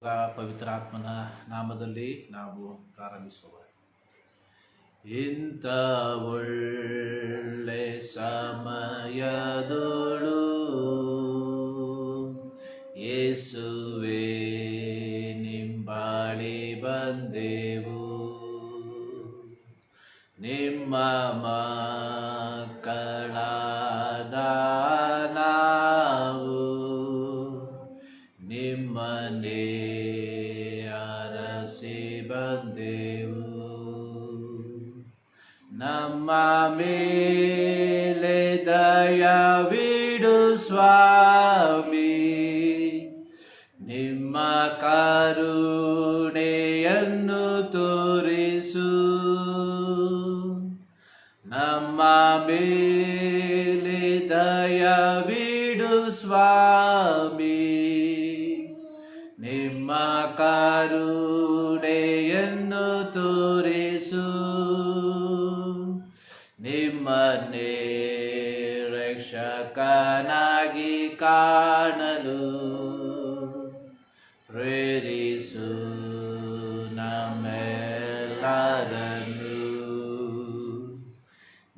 ಪವಿತ್ರಾತ್ಮನ ನಾಮದಲ್ಲಿ ನಾವು ಪ್ರಾರಂಭಿಸುವ. ಇಂಥ ಒಳ್ಳೆ ಸಮಯದೊಳು ಯೇಸುವೇ ನಿಂಬಾಳಿ ಬಂದೆವು, ನಿಮ್ಮ ಮಕ್ಕಳಾದ ನಾವು ನಿಮ್ಮನ್ನೇ ಅರಸಿ ಬಂದೆವು. ನಮ್ಮ ಮೇಲೆ ದಯವಿಡು ಸ್ವಾಮಿ, ನಿಮ್ಮ ಕರುಣೆಯನ್ನು ತೋರಿಸು. ನಮ್ಮ ಮೇಲೆ ದಯವಿಡು ಸ್ವಾಮಿ, ನಿಮ್ಮ ಕರುಣೆಯನ್ನು ತೋರಿಸು. ನಿಮ್ಮನ್ನೇ ರಕ್ಷಕನಾಗಿ ಕಾಣಲು ಪ್ರೇರಿಸು ನಮ್ಮೆಲ್ಲರನ್ನು.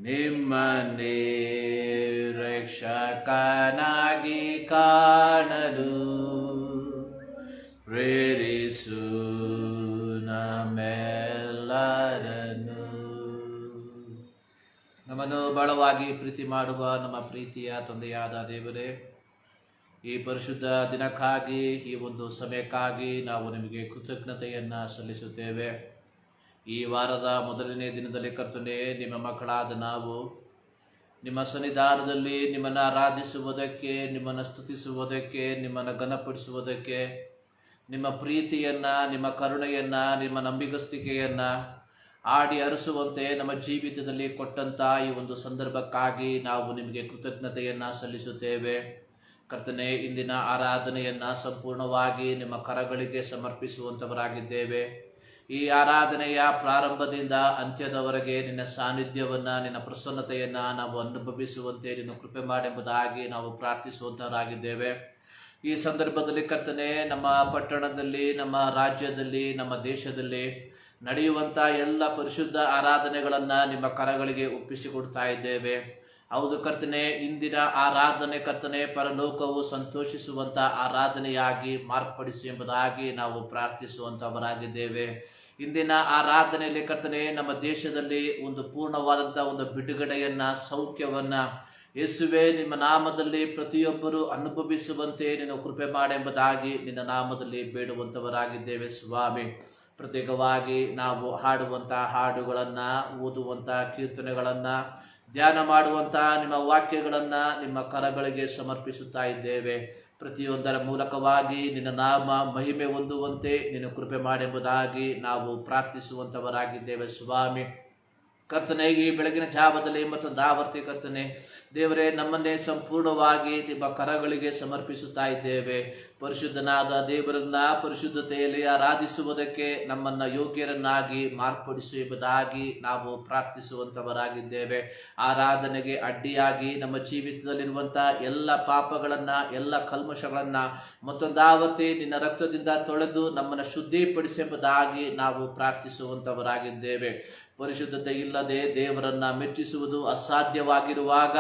ನಿಮ್ಮನ್ನೇ ರಕ್ಷಕನಾಗಿ ಕಾಣಲು ಪ್ರೇರಿಸು ನಮ್ಮೆಲ್ಲರನ್ನು. ನಮ್ಮನ್ನು ಬಹಳವಾಗಿ ಪ್ರೀತಿ ಮಾಡುವ ನಮ್ಮ ಪ್ರೀತಿಯ ತಂದೆಯಾದ ದೇವರೇ, ಈ ಪರಿಶುದ್ಧ ದಿನಕ್ಕಾಗಿ, ಈ ಒಂದು ಸಮಯಕ್ಕಾಗಿ ನಾವು ನಿಮಗೆ ಕೃತಜ್ಞತೆಯನ್ನು ಸಲ್ಲಿಸುತ್ತೇವೆ. ಈ ವಾರದ ಮೊದಲನೇ ದಿನದಲ್ಲಿ ಕರ್ತನೇ, ನಿಮ್ಮ ಮಕ್ಕಳಾದ ನಾವು ನಿಮ್ಮ ಸನ್ನಿಧಾನದಲ್ಲಿ ನಿಮ್ಮನ್ನು ಆರಾಧಿಸುವುದಕ್ಕೆ, ನಿಮ್ಮನ್ನು ಸ್ತುತಿಸುವುದಕ್ಕೆ, ನಿಮ್ಮನ್ನು ಘನಪಡಿಸುವುದಕ್ಕೆ, ನಿಮ್ಮ ಪ್ರೀತಿಯನ್ನು, ನಿಮ್ಮ ಕರುಣೆಯನ್ನು, ನಿಮ್ಮ ನಂಬಿಗಸ್ತಿಕೆಯನ್ನು ಆಡಿ ಅರಸುವಂತೆ ನಮ್ಮ ಜೀವಿತದಲ್ಲಿ ಕೊಟ್ಟಂಥ ಈ ಒಂದು ಸಂದರ್ಭಕ್ಕಾಗಿ ನಾವು ನಿಮಗೆ ಕೃತಜ್ಞತೆಯನ್ನು ಸಲ್ಲಿಸುತ್ತೇವೆ. ಕರ್ತನೇ, ಇಂದಿನ ಆರಾಧನೆಯನ್ನು ಸಂಪೂರ್ಣವಾಗಿ ನಿಮ್ಮ ಕರಗಳಿಗೆ ಸಮರ್ಪಿಸುವಂಥವರಾಗಿದ್ದೇವೆ. ಈ ಆರಾಧನೆಯ ಪ್ರಾರಂಭದಿಂದ ಅಂತ್ಯದವರೆಗೆ ನಿನ್ನ ಸಾನ್ನಿಧ್ಯವನ್ನು, ನಿನ್ನ ಪ್ರಸನ್ನತೆಯನ್ನು ನಾವು ಅನುಭವಿಸುವಂತೆ ನಿನ್ನ ಕೃಪೆ ಮಾಡೆಂಬುದಾಗಿ ನಾವು ಪ್ರಾರ್ಥಿಸುವಂಥವರಾಗಿದ್ದೇವೆ. ಈ ಸಂದರ್ಭದಲ್ಲಿ ಕರ್ತನೇ, ನಮ್ಮ ಪಟ್ಟಣದಲ್ಲಿ, ನಮ್ಮ ರಾಜ್ಯದಲ್ಲಿ, ನಮ್ಮ ದೇಶದಲ್ಲಿ ನಡೆಯುವಂಥ ಎಲ್ಲ ಪರಿಶುದ್ಧ ಆರಾಧನೆಗಳನ್ನು ನಿಮ್ಮ ಕರಗಳಿಗೆ ಒಪ್ಪಿಸಿಕೊಡ್ತಾ ಇದ್ದೇವೆ. ಹೌದು ಕರ್ತನೆ, ಇಂದಿನ ಆರಾಧನೆ ಕರ್ತನೆ ಪರಲೋಕವು ಸಂತೋಷಿಸುವಂಥ ಆರಾಧನೆಯಾಗಿ ಮಾರ್ಪಡಿಸಿ ಎಂಬುದಾಗಿ ನಾವು ಪ್ರಾರ್ಥಿಸುವಂಥವರಾಗಿದ್ದೇವೆ. ಇಂದಿನ ಆರಾಧನೆಯಲ್ಲಿ ಕರ್ತನೆ, ನಮ್ಮ ದೇಶದಲ್ಲಿ ಒಂದು ಪೂರ್ಣವಾದಂಥ ಒಂದು ಬಿಡುಗಡೆಯನ್ನು, ಸೌಖ್ಯವನ್ನು ಯೇಸುವೆ ನಿಮ್ಮ ನಾಮದಲ್ಲಿ ಪ್ರತಿಯೊಬ್ಬರು ಅನುಭವಿಸುವಂತೆ ನೀನು ಕೃಪೆ ಮಾಡೆಂಬುದಾಗಿ ನಿನ್ನ ನಾಮದಲ್ಲಿ ಬೇಡುವಂಥವರಾಗಿದ್ದೇವೆ ಸ್ವಾಮಿ. ಪ್ರತ್ಯೇಕವಾಗಿ ನಾವು ಹಾಡುವಂಥ ಹಾಡುಗಳನ್ನು, ಓದುವಂಥ ಕೀರ್ತನೆಗಳನ್ನು, ಧ್ಯಾನ ಮಾಡುವಂಥ ನಿಮ್ಮ ವಾಕ್ಯಗಳನ್ನು ನಿಮ್ಮ ಕರಗಳಿಗೆ ಸಮರ್ಪಿಸುತ್ತಾ ಇದ್ದೇವೆ. ಪ್ರತಿಯೊಂದರ ಮೂಲಕವಾಗಿ ನಿನ್ನ ನಾಮ ಮಹಿಮೆ ಹೊಂದುವಂತೆ ನೀನು ಕೃಪೆ ಮಾಡೆಂಬುದಾಗಿ ನಾವು ಪ್ರಾರ್ಥಿಸುವಂಥವರಾಗಿದ್ದೇವೆ ಸ್ವಾಮಿ. ಕರ್ತನೆ, ಈ ಬೆಳಗಿನ ಜಾವದಲ್ಲಿ ಮತ್ತೊಂದು ಆವರ್ತಿ ಕರ್ತನೆ ದೇವರೇ, ನಮ್ಮನ್ನೇ ಸಂಪೂರ್ಣವಾಗಿ ನಿಮ್ಮ ಕರಗಳಿಗೆ ಸಮರ್ಪಿಸುತ್ತಾ ಇದ್ದೇವೆ. ಪರಿಶುದ್ಧನಾದ ದೇವರನ್ನ ಪರಿಶುದ್ಧತೆಯಲ್ಲಿ ಆರಾಧಿಸುವುದಕ್ಕೆ ನಮ್ಮನ್ನು ಯೋಗ್ಯರನ್ನಾಗಿ ಮಾರ್ಪಡಿಸು ಎಂಬುದಾಗಿ ನಾವು ಪ್ರಾರ್ಥಿಸುವಂಥವರಾಗಿದ್ದೇವೆ. ಆರಾಧನೆಗೆ ಅಡ್ಡಿಯಾಗಿ ನಮ್ಮ ಜೀವಿತದಲ್ಲಿರುವಂಥ ಎಲ್ಲ ಪಾಪಗಳನ್ನು, ಎಲ್ಲ ಕಲ್ಮಶಗಳನ್ನು ಮತ್ತೊಂದಾವರ್ತಿ ನಿನ್ನ ರಕ್ತದಿಂದ ತೊಳೆದು ನಮ್ಮನ್ನು ಶುದ್ಧಿಪಡಿಸಿ ಎಂಬುದಾಗಿ ನಾವು ಪ್ರಾರ್ಥಿಸುವಂಥವರಾಗಿದ್ದೇವೆ. ಪರಿಶುದ್ಧತೆ ಇಲ್ಲದೆ ದೇವರನ್ನ ಮೆಚ್ಚಿಸುವುದು ಅಸಾಧ್ಯವಾಗಿರುವಾಗ,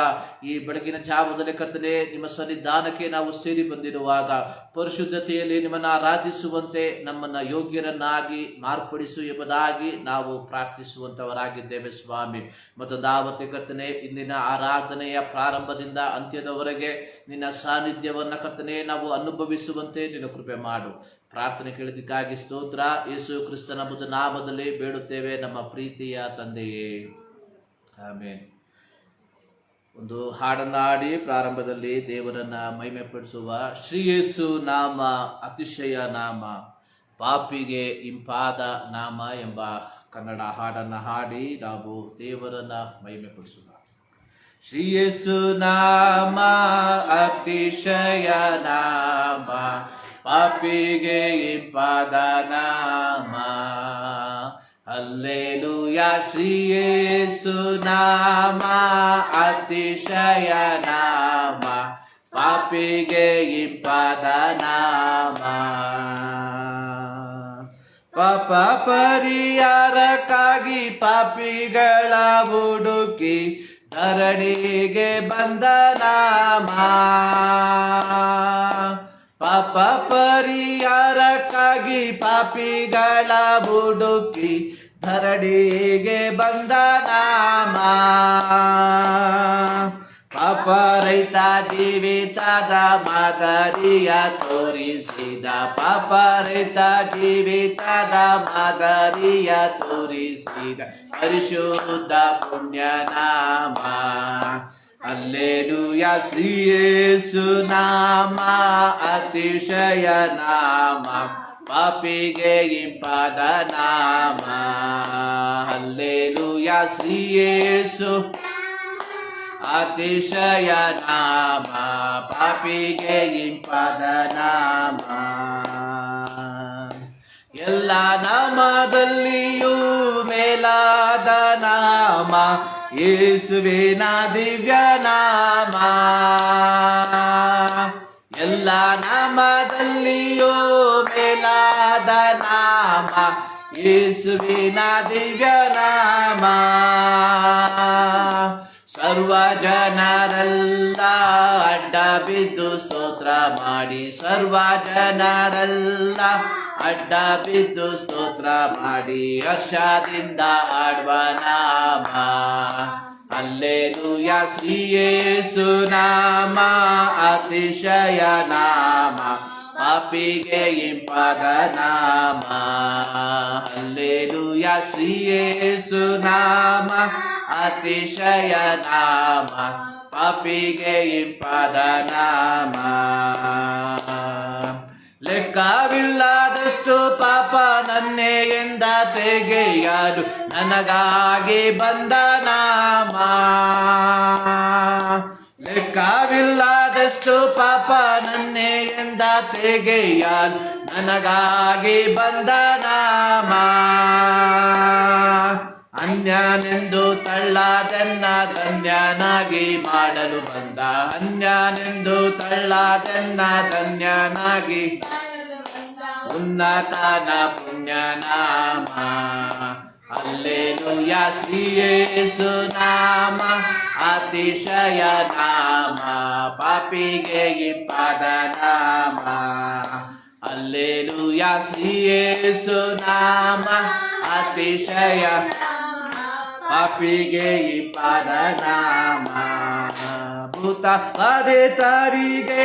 ಈ ಬೆಳಗಿನ ಜಾವದಲ್ಲಿ ಕರ್ತನೆ ನಿಮ್ಮ ಸನ್ನಿಧಾನಕ್ಕೆ ನಾವು ಸೇರಿ ಬಂದಿರುವಾಗ ಪರಿಶುದ್ಧತೆಯಲ್ಲಿ ನಿಮ್ಮನ್ನು ಆರಾಧಿಸುವಂತೆ ನಮ್ಮನ್ನು ಯೋಗ್ಯರನ್ನಾಗಿ ಮಾರ್ಪಡಿಸು ಎಂಬುದಾಗಿ ನಾವು ಪ್ರಾರ್ಥಿಸುವಂಥವರಾಗಿದ್ದೇವೆ ಸ್ವಾಮಿ. ಮತ್ತೊಂದಾವತ್ತೆ ಕರ್ತನೆ, ಇಂದಿನ ಆರಾಧನೆಯ ಪ್ರಾರಂಭದಿಂದ ಅಂತ್ಯದವರೆಗೆ ನಿನ್ನ ಸಾನ್ನಿಧ್ಯವನ್ನು ಕರ್ತನೆ ನಾವು ಅನುಭವಿಸುವಂತೆ ನೀನು ಕೃಪೆ ಮಾಡು. ಪ್ರಾರ್ಥನೆ ಕೇಳಿದ್ದಕ್ಕಾಗಿ ಸ್ತೋತ್ರ. ಯೇಸು ಕ್ರಿಸ್ತನ ಬುದ್ಧ ನಾಮದಲ್ಲಿ ಬೇಡುತ್ತೇವೆ ನಮ್ಮ ಪ್ರೀತಿಯ ತಂದೆಯೇ, ಆಮೇನ್. ಒಂದು ಹಾಡನ್ನು ಹಾಡಿ ಪ್ರಾರಂಭದಲ್ಲಿ ದೇವರನ್ನ ಮಹಿಮೆಪಡಿಸುವ. ಶ್ರೀ ಯೇಸು ನಾಮ ಅತಿಶಯ ನಾಮ, ಪಾಪಿಗೆ ಇಂಪಾದ ನಾಮ ಎಂಬ ಕನ್ನಡ ಹಾಡನ್ನು ಹಾಡಿ ನಾವು ದೇವರನ್ನ ಮಹಿಮೆಪಡಿಸುವ. ಶ್ರೀ ಯೇಸು ನಾಮ ಅತಿಶಯ ನಾಮ, ಪಾಪಿಗೆ ಇಂಪಾದ ನಾಮ. ಹಲ್ಲೆಲೂಯಾ. ಶ್ರೀ ಯೇಸು ನಾಮ ಅತಿಶಯ ನಾಮ, ಪಾಪಿಗೆ ಇಂಪಾದ ನಾಮ. ಪರಿಹಾರಕ್ಕಾಗಿ ಪಾಪಿಗಳ ಹುಡುಕಿ ಧರಣಿಗೆ ಬಂದ ನಾಮ. ಪಾಪ ಪರಿಹಾರಕ್ಕಾಗಿ ಪಾಪಿಗಳ ಹುಡುಕಿ ಧರಣಿಗೆ ಬಂದ ನಾಮ. ಪಾಪ ರಹಿತ ಜೀವಿತದ ಮಾದರಿಯ ತೋರಿಸಿದ, ಪಾಪ ರಹಿತ ಜೀವಿತದ ಮಾದರಿಯ ತೋರಿಸಿದ ಪರಿಶುದ್ಧ ಪುಣ್ಯನಾಮ. ಹಲ್ಲೆಲೂಯಾ ಶ್ರೀ ಯೇಸು ನಾಮ ಅತಿಶಯ ನಾಮ, ಪಾಪಿಗೆ ಇಂಪಾದ ನಾಮ. ಹಲ್ಲೆಲೂಯಾ ಶ್ರೀ ಯೇಸು ಅತಿಶಯ ನಾಮ, ಪಾಪಿಗೆ ಇಂಪಾದ ನಾಮ. ಎಲ್ಲ ನಾಮದಲ್ಲಿಯೂ ಮೇಲಾದ ನಾಮ ಯೇಸುವಿನ ದಿವ್ಯ ನಾಮ. ಎಲ್ಲ ನಾಮದಲ್ಲಿಯೂ ಮೇಲಾದ ನಾಮ ಯೇಸುವಿನ ದಿವ್ಯ ನಾಮ. ಸರ್ವ ಜನರೆಲ್ಲ ಅಡ್ಡ ಬಿದ್ದು ಸ್ತೋತ್ರ ಮಾಡಿ, ಸರ್ವ ಜನರೆಲ್ಲ ಅಡ್ಡ ಬಿದ್ದು ಸ್ತೋತ್ರ ಮಾಡಿ ಹರ್ಷದಿಂದ ಆಡುವ ನಾಮ. ಹಲ್ಲೆಲೂಯಾ ಶ್ರೀ ಯೇಸು ನಾಮ ಅತಿಶಯ ನಾಮ, ಪಾಪಿಗೆ ಇಂಪಾದ ನಾಮ. ಹಲ್ಲೆಲೂಯಾ ಶ್ರೀ ಯೇಸು ನಾಮ ಅತಿಶಯ ನಾಮ, ಪಾಪಿಗೆ ಇಂಪಾದ ನಾಮ. ಲೆಕ್ಕವಿಲ್ಲದಷ್ಟು ಪಾಪ ನನ್ನೆಯಿಂದ ತೆಗೆಯಲು ನನಗಾಗಿ ಬಂದ ನಾಮ. ಲೆಕ್ಕವಿಲ್ಲದಷ್ಟು ಪಾಪ ನನ್ನೆಯಿಂದ ತೆಗೆಯಲು ನನಗಾಗಿ ಬಂದ ನಾಮ. ಅನ್ಯನೆಂದು ತಳ್ಳಾದೆನ್ನ ಧನ್ಯನಾಗಿ ಮಾಡಲು ಬಂದ, ಅನ್ಯನೆಂದು ತಳ್ಳಾದೆನ್ನ ಧನ್ಯನಾಗಿ ಉನ್ನತನ ಪುಣ್ಯನಾಮ. ಹಲ್ಲೆಲೂಯಾ ಶ್ರೀ ಯೇಸು ನಾಮ ಅತಿಶಯ ನಾಮ, ಪಾಪಿಗೆ ಇಂಪಾದ ನಾಮ. ಹಲ್ಲೆಲೂಯಾ ಶ್ರೀ ಯೇಸು ನಾಮ ಅತಿಶಯ ಪಾಪಿಗೆ ಇಂಪಾದ ನಾಮ. ಭೂತ ಬಾಧಿತರಿಗೆ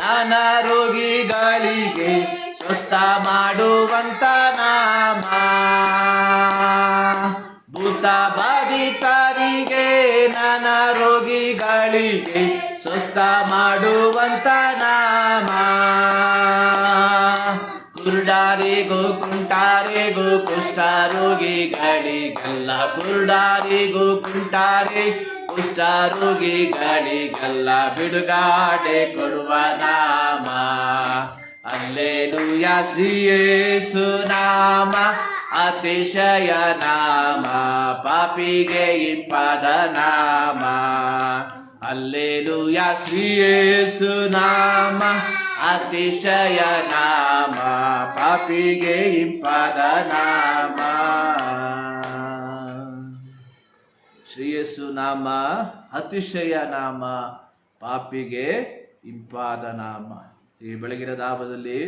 ನಾನಾ ರೋಗಿಗಳಿಗೆ ಸ್ವಸ್ಥ ಮಾಡುವಂತ ನಾಮ. ಭೂತ ಬಾಧಿತರಿಗೆ ನಾನಾ ರೋಗಿಗಳಿಗೆ ಸ್ವಸ್ಥ ಮಾಡುವಂತ ನಾಮ. ಕುರುಡಾರಿಗೂ ಕುಂಟಾರಿಗೂ ಕುಷ್ಠರೋಗಿಗಳಿಗೆಲ್ಲ, ಕುರುಡಾರಿಗೂ ಕುಂಟಾರಿ ಕುಷ್ಠರೋಗಿಗಳಿಗೆಲ್ಲ ಬಿಡುಗಡೆ ಕೊಡುವ ನಾಮ. ಹಲ್ಲೆಲೂಯಾ ಶ್ರೀ ಯೇಸು ನಾಮ ಅತಿಶಯ ನಾಮ, ಪಾಪಿಗೆ ಇಂಪಾದ ನಾಮ. ಹಲ್ಲೆಲೂಯಾ ಶ್ರೀ ಯೇಸು ನಾಮ ಅತಿಶಯ ನಾಮ, ಪಾಪಿಗೆ ಇಂಪಾದ ನಾಮ. ಶ್ರೀ ಯೇಸು ನಾಮ ಅತಿಶಯ ನಾಮ, ಪಾಪಿಗೆ ಇಂಪಾದ ನಾಮ. ಈ ಬೆಳಗಿನ ಧಾಮದಲ್ಲಿ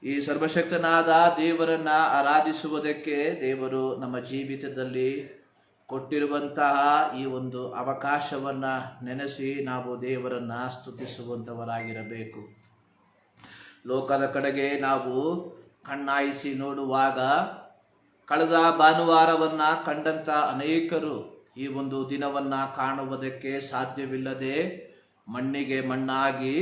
ಈ ಸರ್ವಶಕ್ತನಾದ ದೇವರನ್ನ ಆರಾಧಿಸುವುದಕ್ಕೆ ದೇವರು ನಮ್ಮ ಜೀವಿತದಲ್ಲಿ ಕೊಟ್ಟಿರುವಂತಹ ಈ ಒಂದು ಅವಕಾಶವನ್ನ ನೆನೆಸಿ ನಾವು ದೇವರನ್ನ ಸ್ತುತಿಸುವಂತವರಾಗಿರಬೇಕು. ಲೋಕದ ಕಡೆಗೆ ನಾವು ಕಣ್ಣಾಯಿಸಿ ನೋಡುವಾಗ ಕಳೆದ ಭಾನುವಾರವನ್ನ ಕಂಡಂತ ಅನೇಕರು ಈ ಒಂದು ದಿನವನ್ನ ಕಾಣುವುದಕ್ಕೆ ಸಾಧ್ಯವಿಲ್ಲದೆ ಮಣ್ಣಿಗೆ ಮಣ್ಣಾಗಿ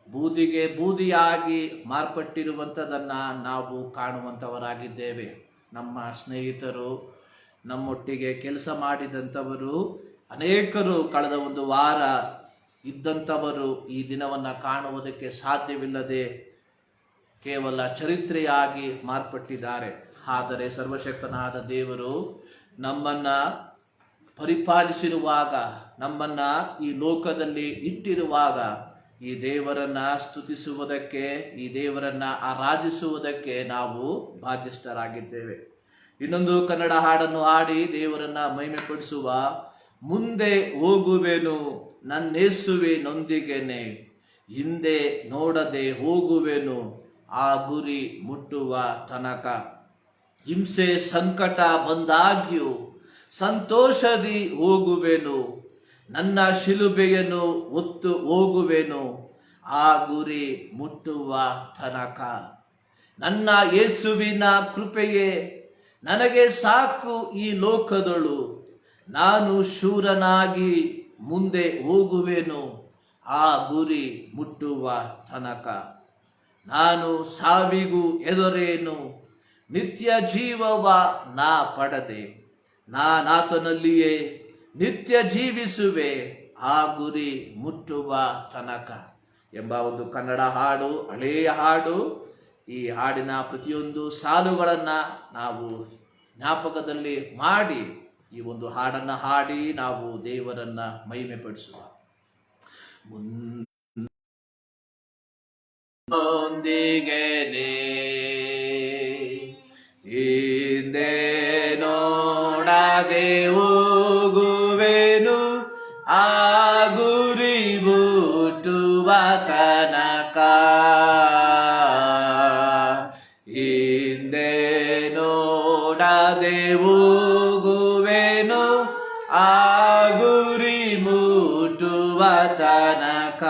ಬೂದಿಗೆ ಬೂದಿಯಾಗಿ ಮಾರ್ಪಟ್ಟಿರುವಂಥದ್ದನ್ನ ನಾವು ಕಾಣುವಂಥವರಾಗಿದ್ದೇವೆ. ನಮ್ಮ ಸ್ನೇಹಿತರು, ನಮ್ಮೊಟ್ಟಿಗೆ ಕೆಲಸ ಮಾಡಿದಂಥವರು ಅನೇಕರು ಕಳೆದ ಒಂದು ವಾರ ಇದ್ದಂಥವರು ಈ ದಿನವನ್ನು ಕಾಣುವುದಕ್ಕೆ ಸಾಧ್ಯವಿಲ್ಲದೆ ಕೇವಲ ಚರಿತ್ರೆಯಾಗಿ ಮಾರ್ಪಟ್ಟಿದ್ದಾರೆ. ಆದರೆ ಸರ್ವಶಕ್ತನಾದ ದೇವರು ನಮ್ಮನ್ನು ಪರಿಪಾಲಿಸಿರುವಾಗ, ನಮ್ಮನ್ನು ಈ ಲೋಕದಲ್ಲಿ ಇಟ್ಟಿರುವಾಗ ಈ ದೇವರನ್ನ ಸ್ತುತಿಸುವುದಕ್ಕೆ, ಈ ದೇವರನ್ನ ಆರಾಧಿಸುವುದಕ್ಕೆ ನಾವು ಬಾಧ್ಯಸ್ಥರಾಗಿದ್ದೇವೆ. ಇನ್ನೊಂದು ಕನ್ನಡ ಹಾಡನ್ನು ಹಾಡಿ ದೇವರನ್ನ ಮಹಿಮೆಪಡಿಸುವ. ಮುಂದೆ ಹೋಗುವೆನು ನನ್ನೇಸುವೆ ನೊಂದಿಗೆನೆ, ಹಿಂದೆ ನೋಡದೆ ಹೋಗುವೆನು ಆ ಗುರಿ ಮುಟ್ಟುವ ತನಕ. ಹಿಂಸೆ ಸಂಕಟ ಬಂದಾಗ್ಯೂ ಸಂತೋಷದಿ ಹೋಗುವೆನು, ನನ್ನ ಶಿಲುಬೆಯನ್ನು ಹೊತ್ತು ಹೋಗುವೆನು ಆ ಗುರಿ ಮುಟ್ಟುವ ತನಕ. ನನ್ನ ಯೇಸುವಿನ ಕೃಪೆಯೇ ನನಗೆ ಸಾಕು ಈ ಲೋಕದಳು, ನಾನು ಶೂರನಾಗಿ ಮುಂದೆ ಹೋಗುವೆನು ಆ ಗುರಿ ಮುಟ್ಟುವ ತನಕ. ನಾನು ಸಾವಿಗೂ ಹೆದರೇನು, ನಿತ್ಯ ಜೀವವ ನಾ ಪಡೆದೆ, ನಾನಾತನಲ್ಲಿಯೇ ನಿತ್ಯ ಜೀವಿಸುವೆ ಆ ಗುರಿ ಮುಟ್ಟುವ ತನಕ ಎಂಬ ಒಂದು ಕನ್ನಡ ಹಾಡು, ಹಳೆಯ ಹಾಡು. ಈ ಹಾಡಿನ ಪ್ರತಿಯೊಂದು ಸಾಲುಗಳನ್ನು ನಾವು ಜ್ಞಾಪಕದಲ್ಲಿ ಮಾಡಿ ಈ ಒಂದು ಹಾಡನ್ನು ಹಾಡಿ ನಾವು ದೇವರನ್ನ ಮಹಿಮೆಪಡಿಸುವ. ಮುಂದೊಂದಿಗೆನೆ ಹಿಂದೆ ನೋಡದೆ ಹೋಗುವೆನು ಆ ಗುರಿ ಮುಟ್ಟುವ ತನಕ. ಹಿಂದೆ ನೋಡದೆ ಹೋಗುವೆನು ಆ ಗುರಿ ಮುಟ್ಟುವ ತನಕ.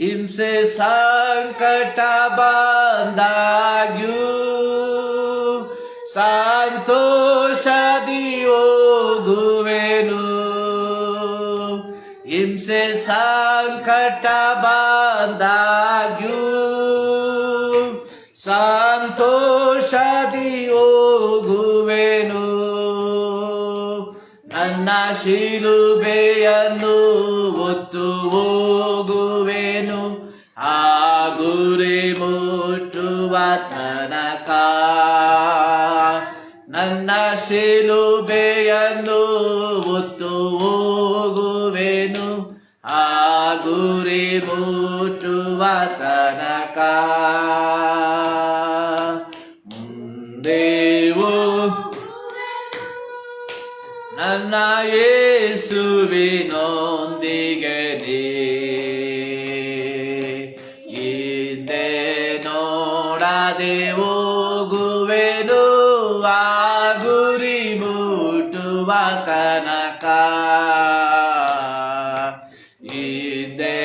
ಹಿಂಸೆ ಸಂಕಟ ಬಂದಾಗ್ಯೂ ಸಂತೋಷದಿ ಹೋಗುವೆನು, ಹಿಂಸೆ ಸಂಕಟ ಬಂದಾಗ್ಯೂ ಸಂತೋಷದಿ ಹೋಗುವೆನು, ನನ್ನ ಶಿಲುಬೆಯನ್ನು ಹೊತ್ತು ಹೋಗುವೆನು ಆ ಗುರಿ ಮುಟ್ಟುವ ತನಕ. ನನ್ನ ಶಿಲುಬೆಯನ್ನು ಹೊತ್ತು ಹೋಗುವೆನು ಆ ಗುರಿ ಮುಟ್ಟುವ ತನಕ. ಮುಂದೆಯೂ ನನ್ನ ಯೇಸುವಿನೊಂದಿಗೆ ಹಿಂದೆ ನೋಡದೆ ಹೋಗುವೆನು ಆ ಗುರಿ ಮುಟ್ಟುವ ತನಕ. ಹಿಂದೆ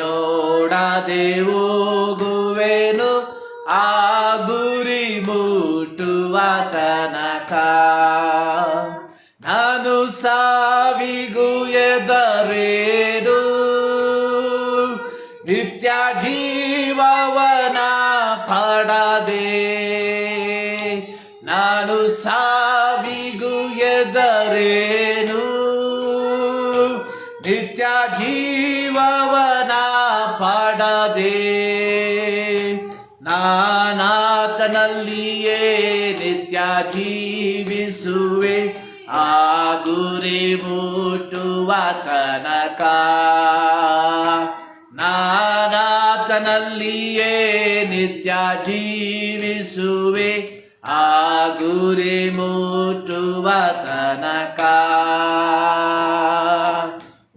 ನೋಡದೆ ಹೋಗುವೆನು ಆ ಗುರಿ ಮುಟ್ಟುವ ತನಕ. ನಾನು ಸಾವಿಗೂ ಹೆದರೇನು, ನಿತ್ಯ ಜೀವವನ ಪಡೆದೆ, ನಾನು ಸಾವಿಗೂ ಹೆದರೇನು, ನಿತ್ಯ ಜೀವವನ ಪಡೆದೆ, ನಾನಾತನಲ್ಲಿಯೇ ನಿತ್ಯ ಜೀವಿಸುವೆ ಆ ಗುರಿ ಮುಟ್ಟುವ ತನಕ. ನಾನಾತನಲ್ಲಿಯೇ ನಿತ್ಯ ಜೀವಿಸುವೆ ಆ ಗುರಿ ಮುಟ್ಟುವ ತನಕ.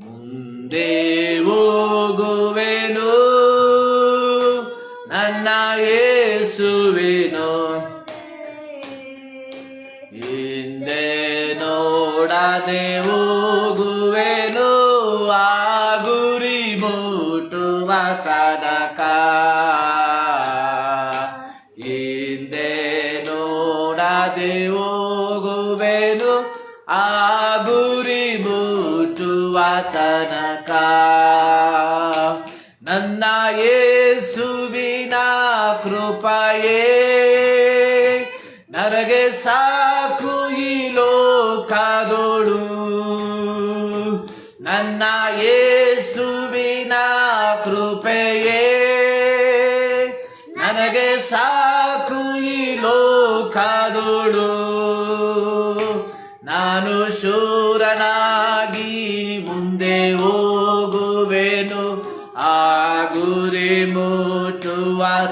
ಮುಂದೆ ಹೋಗುವೆನು ನನ್ನ ಯೇಸುವಿನೋ, ಹಿಂದೆ ನೋಡದೆ ಹೋಗುವೆನು ಆ ಗುರಿ ಮುಟ್ಟುವ ತನಕ. ಹಿಂದೆ ನೋಡದೆ ಹೋಗುವೆನು ಆ ಗುರಿ ಮುಟ್ಟುವ ತನಕ. ನನ್ನ ಯೇಸುವಿನ ಕೃಪೆಯೇ ನನಗೆ ಸಾಕು ಈ ಲೋಕದೊಳು, ನನ್ನ ಯೇಸುವಿನ ಕೃಪೆಯೇ ನನಗೆ ಸಾಕು ಈ ಲೋಕದೊಳು. ನಾನು ಶೂರನಾಗಿ ಮುಂದೆ ಹೋಗುವೆನು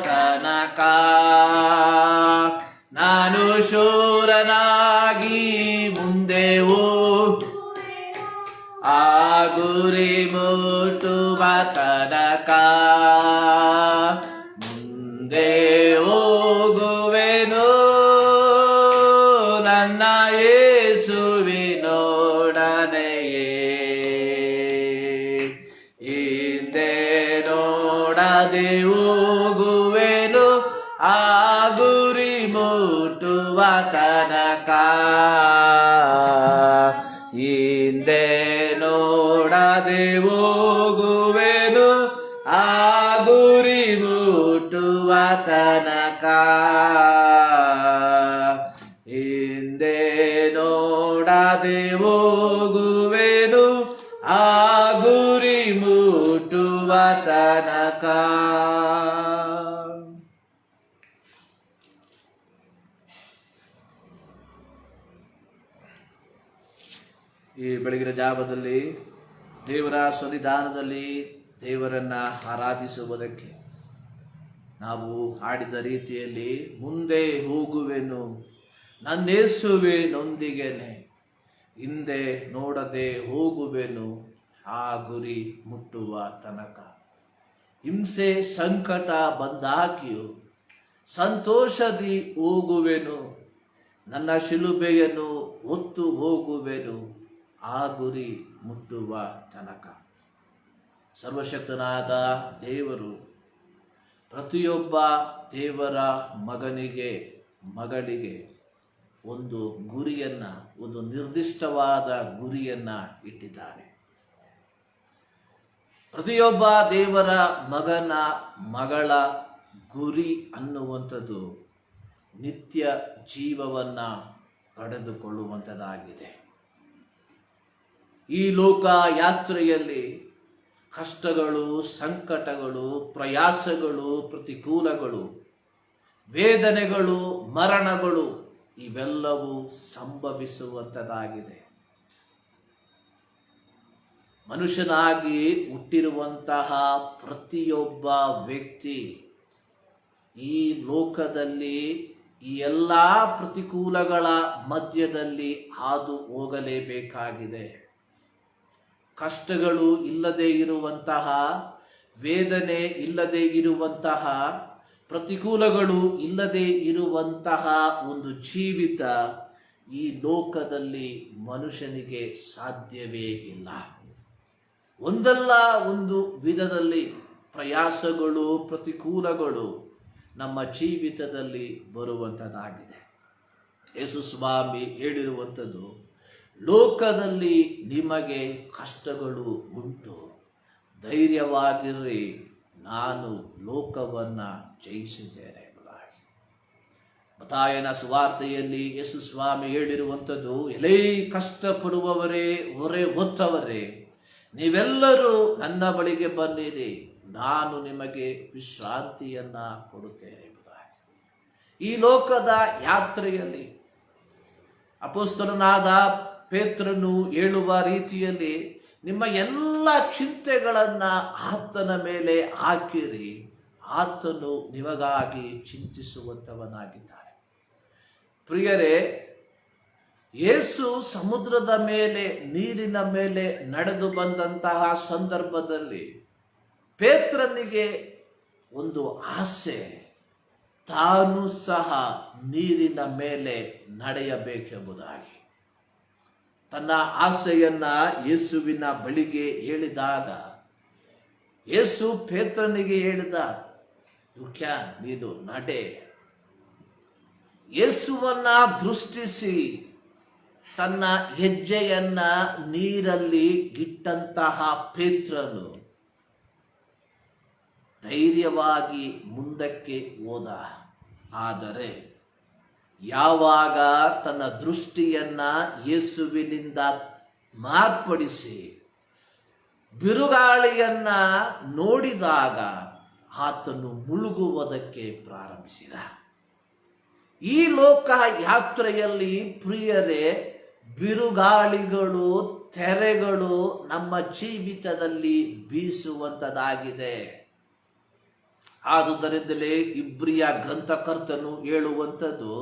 ತನಕ ನಾನು ಶೂರನಾಗಿ ಮುಂದೆ ಆ ಗುರಿ ಮುಟ್ಟುವ ತನಕ ಮುಂದೆ ಹೋಗುವೆನು ನನ್ನ ಯೇಸುವಿನೊಡನೆಯೇ. ಹಿಂದೆ ನೋಡದೆ ಹೋಗುವೆನು ಆ ಗುರಿ ಮುಟ್ಟುವ ತನಕ. ಹಿಂದೆ ನೋಡದೆ ಹೋಗುವೆನು ಆ ಗುರಿ ಮುಟ್ಟುವ ತನಕ. ಹಿಂದೆ ನೋಡದೆ ಹೋಗುವೆನು ಆ ಗುರಿ ಮುಟ್ಟುವ ತನಕ. ಈ ಬೆಳಗಿನ ಜಾವದಲ್ಲಿ ದೇವರ ಸನ್ನಿಧಾನದಲ್ಲಿ ದೇವರನ್ನ ಆರಾಧಿಸುವುದಕ್ಕೆ ನಾವು ಹಾಡಿದ ರೀತಿಯಲ್ಲಿ ಮುಂದೆ ಹೋಗುವೆನು ನನ್ನೇಸುವಿನೊಂದಿಗೆನೆ, ಹಿಂದೆ ನೋಡದೆ ಹೋಗುವೆನು ಆ ಗುರಿ ಮುಟ್ಟುವ ತನಕ. ಹಿಂಸೆ ಸಂಕಟ ಬಂದಾಕಿಯೂ ಸಂತೋಷದಿ ಹೋಗುವೆನು, ನನ್ನ ಶಿಲುಬೆಯನ್ನು ಹೊತ್ತು ಹೋಗುವೆನು ಆ ಗುರಿ ಮುಟ್ಟುವ ತನಕ. ಸರ್ವಶಕ್ತನಾದ ದೇವರು ಪ್ರತಿಯೊಬ್ಬ ದೇವರ ಮಗನಿಗೆ ಮಗಳಿಗೆ ಒಂದು ಗುರಿಯನ್ನ, ಒಂದು ನಿರ್ದಿಷ್ಟವಾದ ಗುರಿಯನ್ನ ಇಟ್ಟಿದ್ದಾನೆ. ಪ್ರತಿಯೊಬ್ಬ ದೇವರ ಮಗನ ಮಗಳ ಗುರಿ ಅನ್ನುವಂಥದ್ದು ನಿತ್ಯ ಜೀವವನ್ನ ಪಡೆದುಕೊಳ್ಳುವಂಥದ್ದಾಗಿದೆ. ಈ ಲೋಕ ಯಾತ್ರೆಯಲ್ಲಿ ಕಷ್ಟಗಳು, ಸಂಕಟಗಳು, ಪ್ರಯಾಸಗಳು, ಪ್ರತಿಕೂಲಗಳು, ವೇದನೆಗಳು, ಮರಣಗಳು ಇವೆಲ್ಲವೂ ಸಂಭವಿಸುವಂಥದ್ದಾಗಿದೆ. ಮನುಷ್ಯನಾಗಿ ಹುಟ್ಟಿರುವಂತಹ ಪ್ರತಿಯೊಬ್ಬ ವ್ಯಕ್ತಿ ಈ ಲೋಕದಲ್ಲಿ ಈ ಎಲ್ಲ ಪ್ರತಿಕೂಲಗಳ ಮಧ್ಯದಲ್ಲಿ ಹಾದು ಹೋಗಲೇಬೇಕಾಗಿದೆ. ಕಷ್ಟಗಳು ಇಲ್ಲದೆ ಇರುವಂತಹ, ವೇದನೆ ಇಲ್ಲದೆ ಇರುವಂತಹ, ಪ್ರತಿಕೂಲಗಳು ಇಲ್ಲದೆ ಇರುವಂತಹ ಒಂದು ಜೀವಿತ ಈ ಲೋಕದಲ್ಲಿ ಮನುಷ್ಯನಿಗೆ ಸಾಧ್ಯವೇ ಇಲ್ಲ. ಒಂದಲ್ಲ ಒಂದು ವಿಧದಲ್ಲಿ ಪ್ರಯಾಸಗಳು, ಪ್ರತಿಕೂಲಗಳು ನಮ್ಮ ಜೀವಿತದಲ್ಲಿ ಬರುವಂಥದ್ದಾಗಿದೆ. ಯೇಸು ಸ್ವಾಮಿ ಹೇಳಿರುವಂಥದ್ದು, ಲೋಕದಲ್ಲಿ ನಿಮಗೆ ಕಷ್ಟಗಳು ಉಂಟು, ಧೈರ್ಯವಾಗಿರ್ರಿ, ನಾನು ಲೋಕವನ್ನು ಜಯಿಸಿದ್ದೇನೆ ಎಂಬುದಾಗಿ. ಮತ್ತಾಯನ ಸುವಾರ್ತೆಯಲ್ಲಿ ಯೇಸು ಸ್ವಾಮಿ ಹೇಳಿರುವಂಥದ್ದು, ಎಲೈ ಕಷ್ಟಪಡುವವರೇ, ಹೊರೆ ಹೊತ್ತವರೇ, ನೀವೆಲ್ಲರೂ ನನ್ನ ಬಳಿಗೆ ಬನ್ನಿರಿ, ನಾನು ನಿಮಗೆ ವಿಶ್ರಾಂತಿಯನ್ನ ಕೊಡುತ್ತೇನೆ ಎಂಬುದಾಗಿ. ಈ ಲೋಕದ ಯಾತ್ರೆಯಲ್ಲಿ ಅಪೊಸ್ತಲನಾದ ಪೇತ್ರನು ಹೇಳುವ ರೀತಿಯಲ್ಲಿ ನಿಮ್ಮ ಎಲ್ಲ ಚಿಂತೆಗಳನ್ನ ಆತನ ಮೇಲೆ ಹಾಕಿರಿ, ಆತನು ನಿಮಗಾಗಿ ಚಿಂತಿಸುವಂತವನಾಗಿದ್ದಾನೆ. ಪ್ರಿಯರೇ, ಯೇಸು ಸಮುದ್ರದ ಮೇಲೆ, ನೀರಿನ ಮೇಲೆ ನಡೆದು ಬಂದಂತಹ ಸಂದರ್ಭದಲ್ಲಿ ಪೇತ್ರನಿಗೆ ಒಂದು ಆಸೆ, ತಾನು ಸಹ ನೀರಿನ ಮೇಲೆ ನಡೆಯಬೇಕೆಂಬುದಾಗಿ. ತನ್ನ ಆಸೆಯನ್ನ ಯೇಸುವಿನ ಬಳಿಗೆ ಹೇಳಿದಾಗ ಯೇಸು ಪೇತ್ರನಿಗೆ ಹೇಳಿದ, ಯು ಕ್ಯಾನ್, ನೀನು ನಡೆ. ಯೇಸುವನ್ನ ದೃಷ್ಟಿಸಿ ತನ್ನ ಹೆಜ್ಜೆಯನ್ನ ನೀರಲ್ಲಿ ಇಟ್ಟಂತಹ ಪೇತ್ರನು ಧೈರ್ಯವಾಗಿ ಮುಂದಕ್ಕೆ ಹೋದ. ಆದರೆ ಯಾವಾಗ ತನ್ನ ದೃಷ್ಟಿಯನ್ನ ಯೇಸುವಿನಿಂದ ಮಾರ್ಪಡಿಸಿ ಬಿರುಗಾಳಿಯನ್ನ ನೋಡಿದಾಗ ಆತನು ಮುಳುಗುವುದಕ್ಕೆ ಪ್ರಾರಂಭಿಸಿದ. ಈ ಲೋಕ ಯಾತ್ರೆಯಲ್ಲಿ ಪ್ರಿಯರೇ, ಬಿರುಗಾಳಿಗಳು, ತೆರೆಗಳು ನಮ್ಮ ಜೀವಿತದಲ್ಲಿ ಬೀಸುವಂಥದ್ದಾಗಿದೆ. ಆದುದರಿಂದಲೇ ಇಬ್ರಿಯ ಗ್ರಂಥಕರ್ತನು ಹೇಳುವಂಥದ್ದು,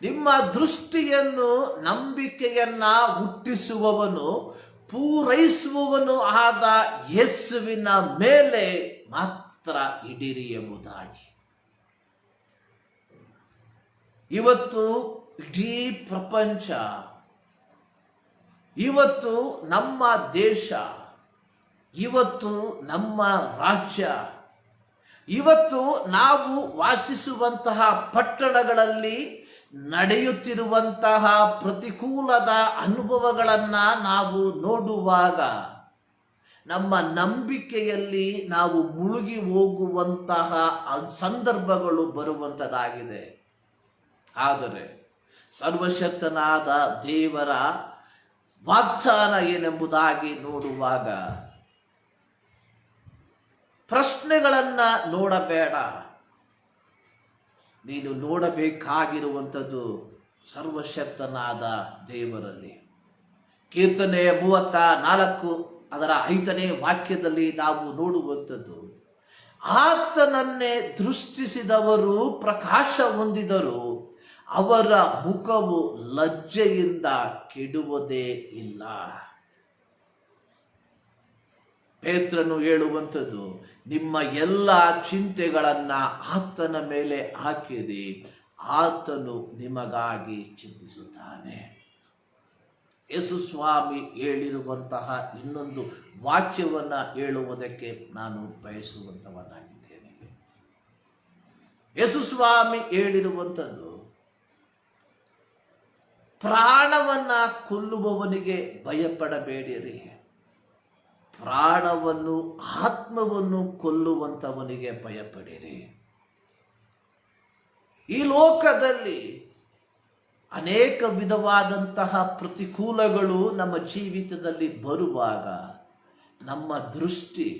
ನಿಮ್ಮ ದೃಷ್ಟಿಯನ್ನು ನಂಬಿಕೆಯನ್ನ ಹುಟ್ಟಿಸುವವನು ಪೂರೈಸುವವನು ಆದ ಯೇಸುವಿನ ಮೇಲೆ ಮಾತ್ರ ಇಡಿರಿ ಎಂಬುದಾಗಿ. ಇವತ್ತು ಇಡೀ ಪ್ರಪಂಚ, ಇವತ್ತು ನಮ್ಮ ದೇಶ, ಇವತ್ತು ನಮ್ಮ ರಾಜ್ಯ, ಇವತ್ತು ನಾವು ವಾಸಿಸುವಂತಹ ಪಟ್ಟಣಗಳಲ್ಲಿ ನಡೆಯುತ್ತಿರುವಂತಹ ಪ್ರತಿಕೂಲದ ಅನುಭವಗಳನ್ನು ನಾವು ನೋಡುವಾಗ ನಮ್ಮ ನಂಬಿಕೆಯಲ್ಲಿ ನಾವು ಮುಳುಗಿ ಹೋಗುವಂತಹ ಸಂದರ್ಭಗಳು ಬರುವಂಥದ್ದಾಗಿದೆ. ಆದರೆ ಸರ್ವಶಕ್ತನಾದ ದೇವರ ವಾಗ್ದಾನ ಏನೆಂಬುದಾಗಿ ನೋಡುವಾಗ ಪ್ರಶ್ನೆಗಳನ್ನು ನೋಡಬೇಡ. ನೀನು ನೋಡಬೇಕಾಗಿರುವಂಥದ್ದು ಸರ್ವಶಕ್ತನಾದ ದೇವರಲ್ಲಿ. ಕೀರ್ತನೆ 34 ಅದರ 5ನೇ ವಾಕ್ಯದಲ್ಲಿ ನಾವು ನೋಡುವಂಥದ್ದು, ಆತನನ್ನೇ ದೃಷ್ಟಿಸಿದವರು ಪ್ರಕಾಶ ಹೊಂದಿದರು, ಅವರ ಮುಖವು ಲಜ್ಜೆಯಿಂದ ಕೆಡುವುದೇ ಇಲ್ಲ. ಪೇತ್ರನು ಹೇಳುವಂಥದ್ದು, ನಿಮ್ಮ ಎಲ್ಲ ಚಿಂತೆಗಳನ್ನು ಆತನ ಮೇಲೆ ಹಾಕಿರಿ, ಆತನು ನಿಮಗಾಗಿ ಚಿಂತಿಸುತ್ತಾನೆ. ಯೇಸು ಸ್ವಾಮಿ ಹೇಳಿರುವಂತಹ ಇನ್ನೊಂದು ವಾಕ್ಯವನ್ನು ಹೇಳುವುದಕ್ಕೆ ನಾನು ಬಯಸುವಂತವನಾಗಿದ್ದೇನೆ. ಯೇಸು ಸ್ವಾಮಿ ಹೇಳಿರುವಂಥದ್ದು, ಪ್ರಾಣವನ್ನ ಕೊಲ್ಲುವವನಿಗೆ ಭಯಪಡಬೇಡಿರಿ, ಪ್ರಾಣವನ್ನು ಆತ್ಮವನ್ನು ಕೊಲ್ಲುವಂಥವನಿಗೆ ಭಯಪಡಿರಿ. ಈ ಲೋಕದಲ್ಲಿ ಅನೇಕ ವಿಧವಾದಂತಹ ಪ್ರತಿಕೂಲಗಳು ನಮ್ಮ ಜೀವಿತದಲ್ಲಿ ಬರುವಾಗ ನಮ್ಮ ದೃಷ್ಟಿ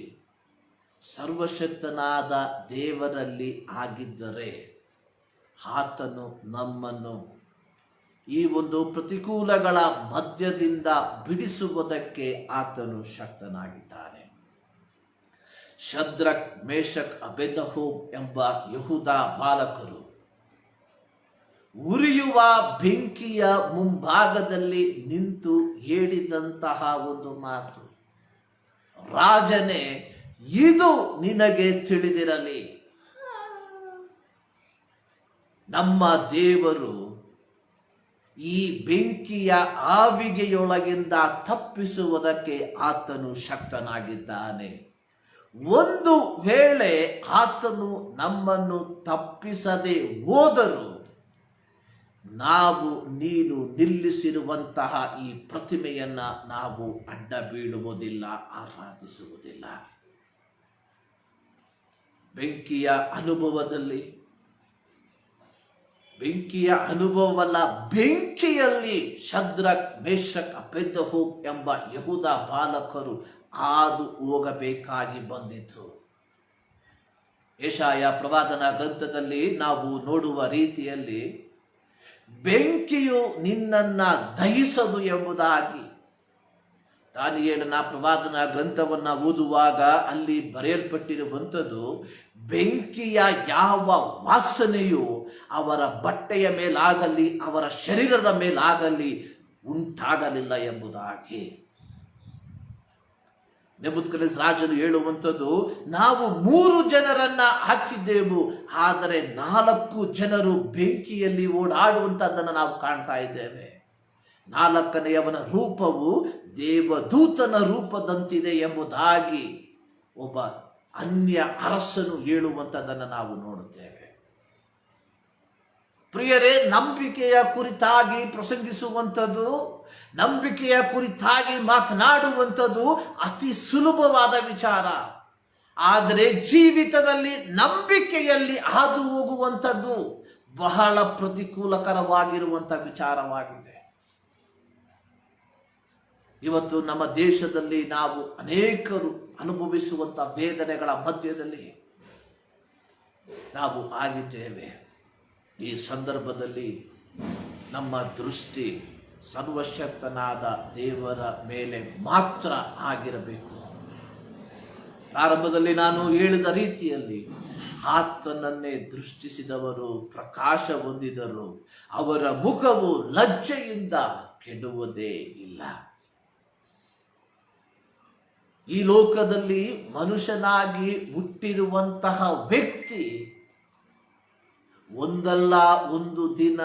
ಸರ್ವಶಕ್ತನಾದ ದೇವರಲ್ಲಿ ಆಗಿದ್ದರೆ ಆತನು ನಮ್ಮನ್ನು ಈ ಒಂದು ಪ್ರತಿಕೂಲಗಳ ಮಧ್ಯದಿಂದ ಬಿಡಿಸುವುದಕ್ಕೆ ಆತನು ಶಕ್ತನಾಗಿದ್ದಾನೆ. ಶದ್ರಕ್, ಮೇಷಕ್, ಅಬೇದ್ನೆಗೋ ಎಂಬ ಯೆಹೂದ ಬಾಲಕರು ಉರಿಯುವ ಬೆಂಕಿಯ ಮುಂಭಾಗದಲ್ಲಿ ನಿಂತು ಹೇಳಿದಂತಹ ಒಂದು ಮಾತು, ರಾಜನೇ, ಇದು ನಿನಗೆ ತಿಳಿದಿರಲಿ, ನಮ್ಮ ದೇವರು ಈ ಬೆಂಕಿಯ ಆವಿಗೆಯೊಳಗಿಂದ ತಪ್ಪಿಸುವುದಕ್ಕೆ ಆತನು ಶಕ್ತನಾಗಿದ್ದಾನೆ. ಒಂದು ವೇಳೆ ಆತನು ನಮ್ಮನ್ನು ತಪ್ಪಿಸದೆ ಹೋದರೂ ನೀನು ನಿಲ್ಲಿಸಿರುವಂತಹ ಈ ಪ್ರತಿಮೆಯನ್ನ ನಾವು ಅಡ್ಡ ಬೀಳುವುದಿಲ್ಲ, ಆರಾಧಿಸುವುದಿಲ್ಲ. ಬೆಂಕಿಯ ಅನುಭವವಲ್ಲ, ಬೆಂಕಿಯಲ್ಲಿ ಶದ್ರಕ್, ಮೇಷಕ್, ಅಬೇದ್ನೆಗೋ ಎಂಬ ಯೆಹೂದ ಬಾಲಕರು ಹಾದು ಹೋಗಬೇಕಾಗಿ ಬಂದಿತು. ಯೆಶಾಯ ಪ್ರವಾದನ ಗ್ರಂಥದಲ್ಲಿ ನಾವು ನೋಡುವ ರೀತಿಯಲ್ಲಿ ಬೆಂಕಿಯು ನಿನ್ನನ್ನು ದಹಿಸದು ಎಂಬುದಾಗಿ ದಾನಿಯೇಲನ ಪ್ರವಾದನ ಗ್ರಂಥವನ್ನು ಓದುವಾಗ ಅಲ್ಲಿ ಬರೆಯಲ್ಪಟ್ಟಿರುವಂಥದ್ದು, ಬೆಂಕಿಯ ಯಾವ ವಾಸನೆಯು ಅವರ ಬಟ್ಟೆಯ ಮೇಲಾಗಲಿ ಅವರ ಶರೀರದ ಮೇಲಾಗಲಿ ಉಂಟಾಗಲಿಲ್ಲ ಎಂಬುದಾಗಿ. ನೆಬೂಕದ್ನೆಚ್ಚರ್ ರಾಜನು ಹೇಳುವಂಥದ್ದು, ನಾವು 3 ಜನರನ್ನ ಹಾಕಿದ್ದೆವು, ಆದರೆ 4 ಜನರು ಬೆಂಕಿಯಲ್ಲಿ ಓಡಾಡುವಂಥದ್ದನ್ನು ನಾವು ಕಾಣ್ತಾ ಇದ್ದೇವೆ. 4ನೆಯವನ ರೂಪವು ದೇವದೂತನ ರೂಪದಂತಿದೆ ಎಂಬುದಾಗಿ ಒಬ್ಬ ಅನ್ಯ ಅರಸನು ಹೇಳುವಂಥದ್ದನ್ನು ನಾವು ನೋಡುತ್ತೇವೆ. ಪ್ರಿಯರೇ, ನಂಬಿಕೆಯ ಕುರಿತಾಗಿ ಪ್ರಸಂಗಿಸುವಂಥದ್ದು, ನಂಬಿಕೆಯ ಕುರಿತಾಗಿ ಮಾತನಾಡುವಂಥದ್ದು ಅತಿ ಸುಲಭವಾದ ವಿಚಾರ. ಆದರೆ ಜೀವಿತದಲ್ಲಿ ನಂಬಿಕೆಯಲ್ಲಿ ಹಾದು ಹೋಗುವಂಥದ್ದು ಬಹಳ ಪ್ರತಿಕೂಲಕರವಾಗಿರುವಂಥ ವಿಚಾರವಾಗಿದೆ. ಇವತ್ತು ನಮ್ಮ ದೇಶದಲ್ಲಿ ನಾವು ಅನೇಕರು ಅನುಭವಿಸುವಂಥ ವೇದನೆಗಳ ಮಧ್ಯದಲ್ಲಿ ನಾವು ಆಗಿದ್ದೇವೆ. ಈ ಸಂದರ್ಭದಲ್ಲಿ ನಮ್ಮ ದೃಷ್ಟಿ ಸರ್ವಶಕ್ತನಾದ ದೇವರ ಮೇಲೆ ಮಾತ್ರ ಆಗಿರಬೇಕು. ಪ್ರಾರಂಭದಲ್ಲಿ ನಾನು ಹೇಳಿದ ರೀತಿಯಲ್ಲಿ ಆತನನ್ನೇ ದೃಷ್ಟಿಸಿದವರು ಪ್ರಕಾಶ ಹೊಂದಿದರು, ಅವರ ಮುಖವು ಲಜ್ಜೆಯಿಂದ ಕೆಡುವುದೇ ಇಲ್ಲ. ಈ ಲೋಕದಲ್ಲಿ ಮನುಷ್ಯನಾಗಿ ಹುಟ್ಟಿರುವಂತಹ ವ್ಯಕ್ತಿ ಒಂದಲ್ಲ ಒಂದು ದಿನ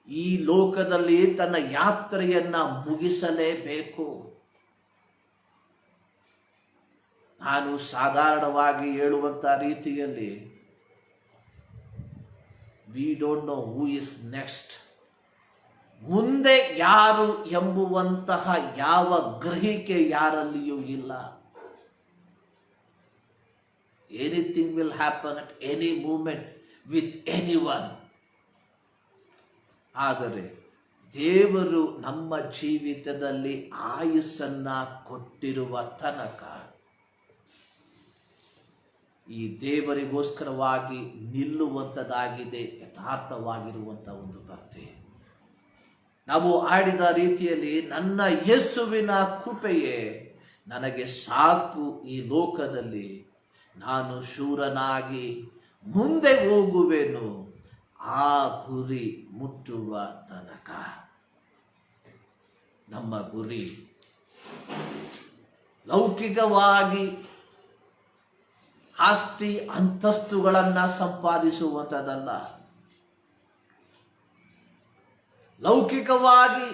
ಈ ಲೋಕದಲ್ಲಿ ತನ್ನ ಯಾತ್ರೆಯನ್ನ ಮುಗಿಸಲೇಬೇಕು. ನಾನು ಸಾಧಾರಣವಾಗಿ ಹೇಳುವಂತ ರೀತಿಯಲ್ಲಿ we don't know who is next. ಮುಂದೆ ಯಾರು ಎಂಬುವಂತಹ ಯಾವ ಗ್ರಹಿಕೆ ಯಾರಲ್ಲಿಯೂ ಇಲ್ಲ. Anything will happen at any moment with anyone. ಆದರೆ ದೇವರು ನಮ್ಮ ಜೀವಿತದಲ್ಲಿ ಆಯುಸ್ಸನ್ನ ಕೊಟ್ಟಿರುವ ತನಕ ಈ ದೇವರಿಗೋಸ್ಕರವಾಗಿ ನಿಲ್ಲುವಂಥದ್ದಾಗಿದೆ ಯಥಾರ್ಥವಾಗಿರುವಂಥ ಒಂದು ಭಕ್ತಿ. ನಾವು ಆಡಿದ ರೀತಿಯಲ್ಲಿ ನನ್ನ ಯೇಸುವಿನ ಕೃಪೆಯೇ ನನಗೆ ಸಾಕು, ಈ ಲೋಕದಲ್ಲಿ ನಾನು ಶೂರನಾಗಿ ಮುಂದೆ ಹೋಗುವೆನು ಆ ಗುರಿ ಮುಟ್ಟುವ ತನಕ. ನಮ್ಮ ಗುರಿ ಲೌಕಿಕವಾಗಿ ಆಸ್ತಿ ಅಂತಸ್ತುಗಳನ್ನು ಸಂಪಾದಿಸುವಂಥದ್ದಲ್ಲ, ಲೌಕಿಕವಾಗಿ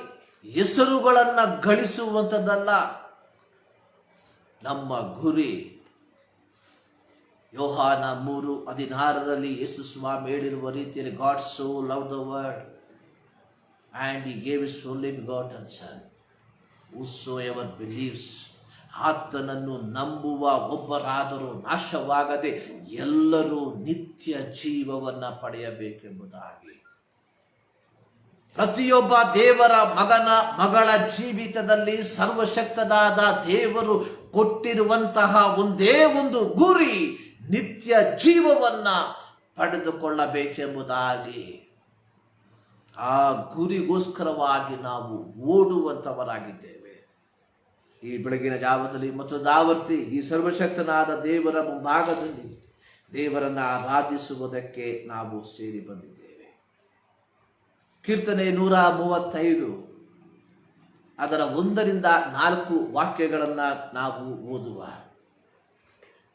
ಹೆಸರುಗಳನ್ನು ಗಳಿಸುವಂಥದ್ದಲ್ಲ. ನಮ್ಮ ಗುರಿ ಯೋಹಾನ 3:16 ಯೇಸು ಸ್ವಾಮಿ ಹೇಳಿರುವ ರೀತಿಯಲ್ಲಿ God so love the world and he gave his only begotten son whosoever believes. ಆತನನ್ನು ನಂಬುವ ಒಬ್ಬರಾದರೂ ನಾಶವಾಗದೆ ಎಲ್ಲರೂ ನಿತ್ಯ ಜೀವವನ್ನು ಪಡೆಯಬೇಕೆಂಬುದಾಗಿ ಪ್ರತಿಯೊಬ್ಬ ದೇವರ ಮಗಳ ಜೀವಿತದಲ್ಲಿ ಸರ್ವಶಕ್ತನಾದ ದೇವರು ಕೊಟ್ಟಿರುವಂತಹ ಒಂದೇ ಒಂದು ಗುರಿ, ನಿತ್ಯ ಜೀವವನ್ನ ಪಡೆದುಕೊಳ್ಳಬೇಕೆಂಬುದಾಗಿ. ಆ ಗುರಿಗೋಸ್ಕರವಾಗಿ ನಾವು ಓಡುವಂತವರಾಗಿದ್ದೇವೆ. ಈ ಬೆಳಗಿನ ಜಾವದಲ್ಲಿ ಮತ್ತೊಂದು ಆವರ್ತಿ ಈ ಸರ್ವಶಕ್ತನಾದ ದೇವರ ಮುಂಭಾಗದಲ್ಲಿ ದೇವರನ್ನ ಆರಾಧಿಸುವುದಕ್ಕೆ ನಾವು ಸೇರಿ ಬಂದಿದ್ದೇವೆ. ಕೀರ್ತನೆ 135 ಅದರ 1-4 ವಾಕ್ಯಗಳನ್ನು ನಾವು ಓದುವ.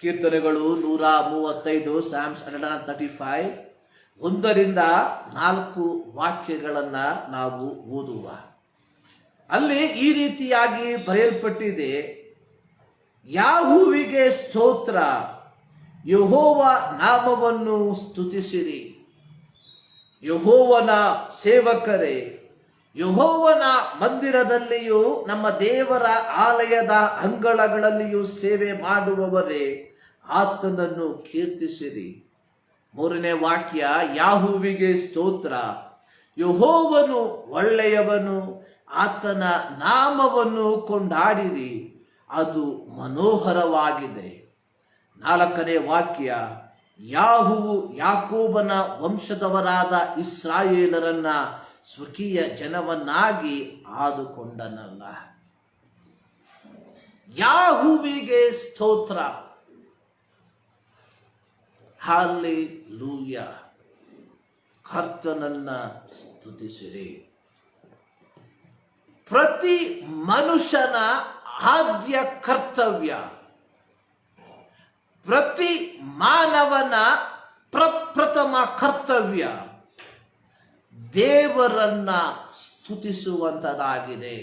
ಕೀರ್ತನೆಗಳು 135 Psalms 135 1-4 ವಾಕ್ಯಗಳನ್ನು ನಾವು ಓದುವ. ಅಲ್ಲಿ ಈ ರೀತಿಯಾಗಿ ಬರೆಯಲ್ಪಟ್ಟಿದೆ, ಯಾಹುವಿಗೆ ಸ್ತೋತ್ರ, ಯೆಹೋವ ನಾಮವನ್ನು ಸ್ತುತಿಸಿರಿ. ಯೆಹೋವನ ಸೇವಕರೇ, ಯೆಹೋವನ ಮಂದಿರದಲ್ಲಿಯೂ ನಮ್ಮ ದೇವರ ಆಲಯದ ಅಂಗಳಗಳಲ್ಲಿಯೂ ಸೇವೆ ಮಾಡುವವರೇ, ಆತನನ್ನು ಕೀರ್ತಿಸಿರಿ. 3ನೇ ವಾಕ್ಯ, ಯಾಹುವಿಗೆ ಸ್ತೋತ್ರ, ಯೆಹೋವನು ಒಳ್ಳೆಯವನು, ಆತನ ನಾಮವನ್ನು ಕೊಂಡಾಡಿರಿ, ಅದು ಮನೋಹರವಾಗಿದೆ. 4ನೇ ವಾಕ್ಯ, ಯಾಹುವು ಯಾಕೋಬನ ವಂಶದವರಾದ ಇಸ್ರಾಯೇಲರನ್ನ ಸ್ವಕೀಯ ಜನವನ್ನಾಗಿ ಆದುಕೊಂಡನಲ್ಲ. ಯಾಹುವಿಗೆ ಸ್ತೋತ್ರ, ಹಲ್ಲೆಲೂಯಾ, ಕರ್ತನನ್ನ ಸ್ತುತಿಸಿರಿ. ಪ್ರತಿ ಮನುಷ್ಯನ ಆದ್ಯ ಕರ್ತವ್ಯ, ಪ್ರತಿ ಮಾನವನ ಪ್ರಪ್ರಥಮ ಕರ್ತವ್ಯ ದೇವರನ್ನ ಸ್ತುತಿಸುವಂತದಾಗಿದೆ.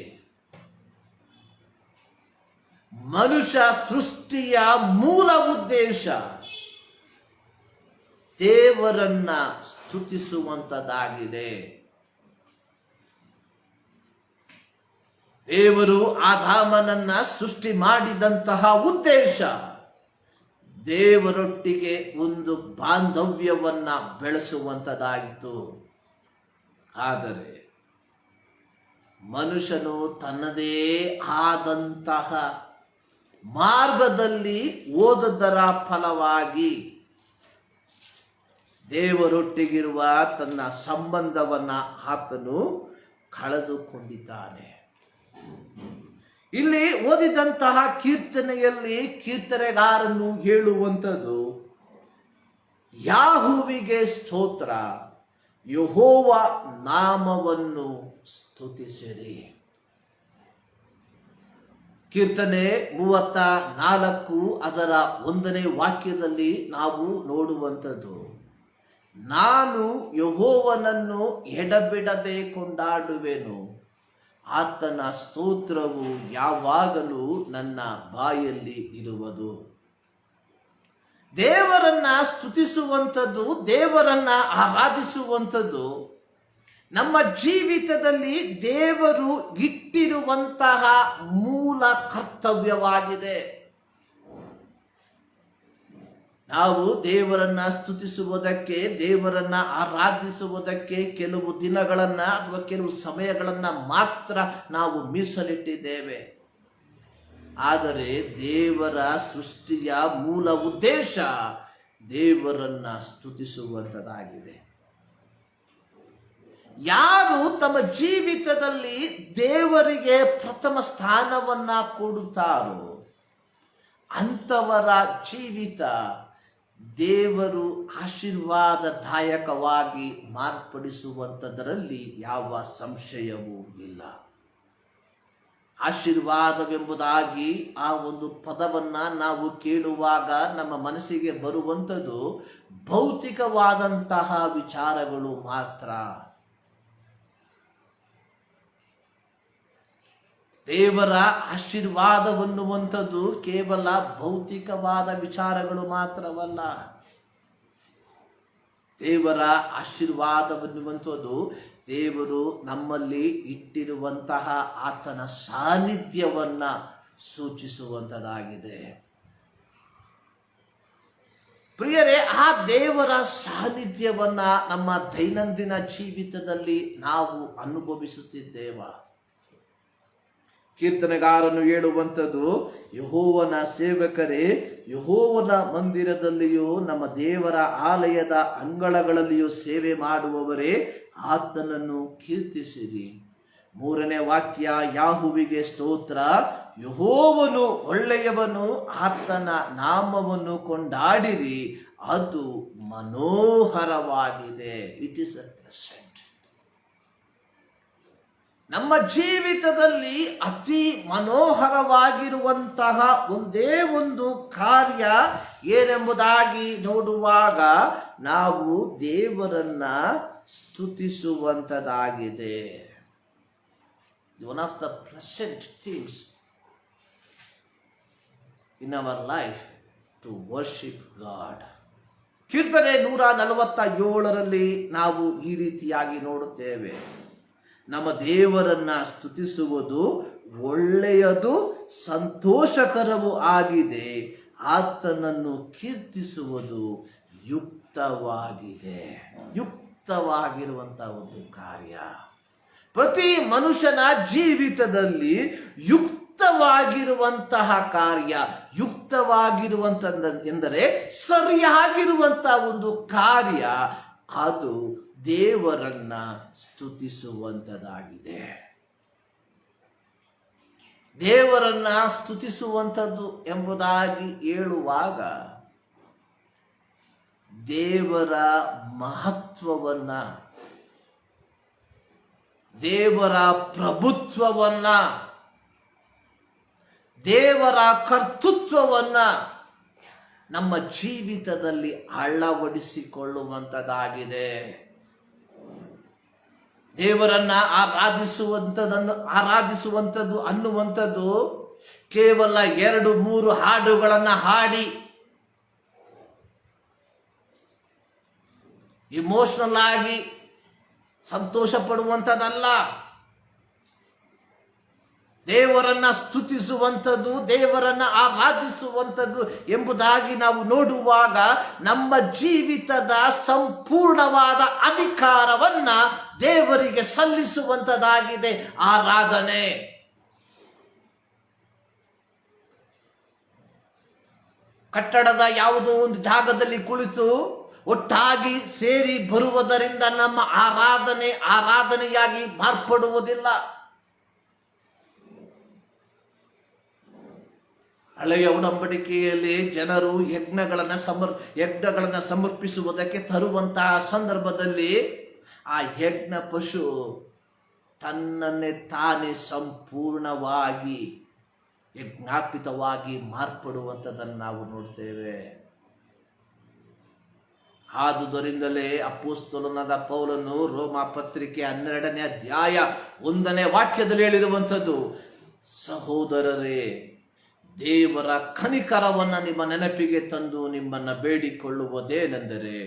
ಮನುಷ್ಯ ಸೃಷ್ಟಿಯ ಮೂಲ ಉದ್ದೇಶ ದೇವರನ್ನ ಸ್ತುತಿಸುವಂತದಾಗಿದೆ. ದೇವರು ಆದಾಮನನ್ನ ಸೃಷ್ಟಿ ಮಾಡಿದಂತಹ ಉದ್ದೇಶ ದೇವರೊಟ್ಟಿಗೆ ಒಂದು ಬಾಂಧವ್ಯವನ್ನ ಬೆಳೆಸುವಂತದಾಗಿತ್ತು. ಆದರೆ ಮನುಷ್ಯನು ತನ್ನದೇ ಆದಂತಹ ಮಾರ್ಗದಲ್ಲಿ ಓದದರ ಫಲವಾಗಿ ದೇವರೊಟ್ಟಿಗಿರುವ ತನ್ನ ಸಂಬಂಧವನ್ನ ಆತನು ಕಳೆದುಕೊಂಡಿದ್ದಾನೆ. ಇಲ್ಲಿ ಓದಿದಂತಹ ಕೀರ್ತನೆಯಲ್ಲಿ ಕೀರ್ತನೆಗಾರನು ಹೇಳುವಂಥದ್ದು, ಯಾಹುವಿಗೆ ಸ್ತೋತ್ರ, ಯೆಹೋವ ನಾಮವನ್ನು ಸ್ತುತಿಸಿರಿ. ಕೀರ್ತನೆ 34 ಅದರ 1ನೇ ವಾಕ್ಯದಲ್ಲಿ ನಾವು ನೋಡುವಂಥದ್ದು, ನಾನು ಯೆಹೋವನನ್ನು ಎಡಬಿಡದೆ ಕೊಂಡಾಡುವೆನು, ಆತನ ಸ್ತೋತ್ರವು ಯಾವಾಗಲೂ ನನ್ನ ಬಾಯಲ್ಲಿ ಇರುವುದು. ದೇವರನ್ನ ಸ್ತುತಿಸುವಂಥದ್ದು, ದೇವರನ್ನ ಆರಾಧಿಸುವಂಥದ್ದು ನಮ್ಮ ಜೀವಿತದಲ್ಲಿ ದೇವರು ಇಟ್ಟಿರುವಂತಹ ಮೂಲ ಕರ್ತವ್ಯವಾಗಿದೆ. ನಾವು ದೇವರನ್ನ ಸ್ತುತಿಸುವುದಕ್ಕೆ, ದೇವರನ್ನ ಆರಾಧಿಸುವುದಕ್ಕೆ ಕೆಲವು ದಿನಗಳನ್ನ ಅಥವಾ ಕೆಲವು ಸಮಯಗಳನ್ನ ಮಾತ್ರ ನಾವು ಮೀಸಲಿಟ್ಟಿದ್ದೇವೆ. ಆದರೆ ದೇವರ ಸೃಷ್ಟಿಯ ಮೂಲ ಉದ್ದೇಶ ದೇವರನ್ನ ಸ್ತುತಿಸುವಂಥದ್ದಾಗಿದೆ. ಯಾರು ತಮ್ಮ ಜೀವಿತದಲ್ಲಿ ದೇವರಿಗೆ ಪ್ರಥಮ ಸ್ಥಾನವನ್ನ ಕೊಡುತ್ತಾರೋ ಅಂಥವರ ಜೀವಿತ ದೇವರು ಆಶೀರ್ವಾದದಾಯಕವಾಗಿ ಮಾರ್ಪಡಿಸುವಂಥದರಲ್ಲಿ ಯಾವ ಸಂಶಯವೂ ಇಲ್ಲ. ಆಶೀರ್ವಾದವೆಂಬುದಾಗಿ ಆ ಒಂದು ಪದವನ್ನ ನಾವು ಕೇಳುವಾಗ ನಮ್ಮ ಮನಸ್ಸಿಗೆ ಬರುವಂಥದ್ದು ಭೌತಿಕವಾದಂತಹ ವಿಚಾರಗಳು ಮಾತ್ರ. ದೇವರ ಆಶೀರ್ವಾದವನ್ನುವಂಥದ್ದು ಕೇವಲ ಭೌತಿಕವಾದ ವಿಚಾರಗಳು ಮಾತ್ರವಲ್ಲ. ದೇವರ ಆಶೀರ್ವಾದವನ್ನುವಂಥದ್ದು ದೇವರು ನಮ್ಮಲ್ಲಿ ಇಟ್ಟಿರುವಂತಹ ಆತನ ಸಾನ್ನಿಧ್ಯವನ್ನ ಸೂಚಿಸುವಂಥದ್ದಾಗಿದೆ. ಪ್ರಿಯರೇ, ಆ ದೇವರ ಸಾನ್ನಿಧ್ಯವನ್ನ ನಮ್ಮ ದೈನಂದಿನ ಜೀವಿತದಲ್ಲಿ ನಾವು ಅನುಭವಿಸುತ್ತಿದ್ದೇವ. ಕೀರ್ತನೆಗಾರನು ಹೇಳುವಂಥದ್ದು, ಯೆಹೋವನ ಸೇವಕರೇ, ಯೆಹೋವನ ಮಂದಿರದಲ್ಲಿಯೂ ನಮ್ಮ ದೇವರ ಆಲಯದ ಅಂಗಳಗಳಲ್ಲಿಯೂ ಸೇವೆ ಮಾಡುವವರೇ, ಆತನನ್ನು ಕೀರ್ತಿಸಿರಿ. 3ನೇ ವಾಕ್ಯ, ಯಾಹುವಿಗೆ ಸ್ತೋತ್ರ, ಯೆಹೋವನು ಒಳ್ಳೆಯವನು, ಆತನ ನಾಮವನ್ನು ಕೊಂಡಾಡಿರಿ, ಅದು ಮನೋಹರವಾಗಿದೆ. It is a pleasant. ನಮ್ಮ ಜೀವಿತದಲ್ಲಿ ಅತಿ ಮನೋಹರವಾಗಿರುವಂತಹ ಒಂದೇ ಒಂದು ಕಾರ್ಯ ಏನೆಂಬುದಾಗಿ ನೋಡುವಾಗ ನಾವು ದೇವರನ್ನ ಸ್ತುತಿಸುವಂಥದ್ದಾಗಿದೆ. One of the pleasant things in our life to worship God. ಕೀರ್ತನೆ 147ರಲ್ಲಿ ನಾವು ಈ ರೀತಿಯಾಗಿ ನೋಡುತ್ತೇವೆ, ನಮ್ಮ ದೇವರನ್ನ ಸ್ತುತಿಸುವುದು ಒಳ್ಳೆಯದು, ಸಂತೋಷಕರವೂ ಆಗಿದೆ, ಆತನನ್ನು ಕೀರ್ತಿಸುವುದು ಯುಕ್ತವಾಗಿದೆ. ಯುಕ್ತವಾಗಿರುವಂತಹ ಒಂದು ಕಾರ್ಯ ಪ್ರತಿ ಮನುಷ್ಯನ ಜೀವಿತದಲ್ಲಿ ಯುಕ್ತವಾಗಿರುವಂತಹ ಕಾರ್ಯ, ಯುಕ್ತವಾಗಿರುವಂತಹ ಎಂದರೆ ಸರಿಯಾಗಿರುವಂತಹ ಒಂದು ಕಾರ್ಯ, ಅದು ದೇವರನ್ನ ಸ್ತುತಿಸುವಂಥದ್ದಾಗಿದೆ. ದೇವರನ್ನ ಸ್ತುತಿಸುವಂಥದ್ದು ಎಂಬುದಾಗಿ ಹೇಳುವಾಗ ದೇವರ ಮಹತ್ವವನ್ನ, ದೇವರ ಪ್ರಭುತ್ವವನ್ನ, ದೇವರ ಕರ್ತೃತ್ವವನ್ನ ನಮ್ಮ ಜೀವಿತದಲ್ಲಿ ಅಳವಡಿಸಿಕೊಳ್ಳುವಂಥದ್ದಾಗಿದೆ. ದೇವರನ್ನ ಆರಾಧಿಸುವಂಥದ್ದು ಅನ್ನುವಂಥದ್ದು ಕೇವಲ 2-3 ಹಾಡುಗಳನ್ನ ಹಾಡಿ ಇಮೋಷನಲ್ ಆಗಿ ಸಂತೋಷ ಪಡುವಂಥದ್ದಲ್ಲ. ದೇವರನ್ನ ಸ್ತುತಿಸುವಂಥದ್ದು, ದೇವರನ್ನ ಆರಾಧಿಸುವಂಥದ್ದು ಎಂಬುದಾಗಿ ನಾವು ನೋಡುವಾಗ ನಮ್ಮ ಜೀವಿತದ ಸಂಪೂರ್ಣವಾದ ಅಧಿಕಾರವನ್ನ ದೇವರಿಗೆ ಸಲ್ಲಿಸುವಂಥದ್ದಾಗಿದೆ ಆರಾಧನೆ. ಕಟ್ಟಡದ ಯಾವುದೋ ಒಂದು ಜಾಗದಲ್ಲಿ ಕುಳಿತು ಒಟ್ಟಾಗಿ ಸೇರಿ ಬರುವುದರಿಂದ ನಮ್ಮ ಆರಾಧನೆಯಾಗಿ ಮಾರ್ಪಡುವುದಿಲ್ಲ. ಹಳೆಯ ಒಡಂಬಡಿಕೆಯಲ್ಲಿ ಜನರು ಯಜ್ಞಗಳನ್ನು ಸಮರ್ಪಿಸುವುದಕ್ಕೆ ತರುವಂತಹ ಸಂದರ್ಭದಲ್ಲಿ ಆ ಯಜ್ಞ ಪಶು ತನ್ನನ್ನೇ ತಾನೇ ಸಂಪೂರ್ಣವಾಗಿ ಯಜ್ಞಾಪಿತವಾಗಿ ಮಾರ್ಪಡುವಂಥದ್ದನ್ನು ನಾವು ನೋಡ್ತೇವೆ. ಆದುದರಿಂದಲೇ ಅಪೊಸ್ತಲನಾದ ಪೌಲನು ರೋಮ ಪತ್ರಿಕೆ 12ನೇ ಅಧ್ಯಾಯ 1ನೇ ವಾಕ್ಯದಲ್ಲಿ ಹೇಳಿರುವಂಥದ್ದು, ಸಹೋದರರೇ, ದೇವರ ಕನಿಕರವನ್ನು ನಿಮ್ಮ ನೆನಪಿಗೆ ತಂದು ನಿಮ್ಮನ್ನು ಬೇಡಿಕೊಳ್ಳುವುದೇನೆಂದರೆ,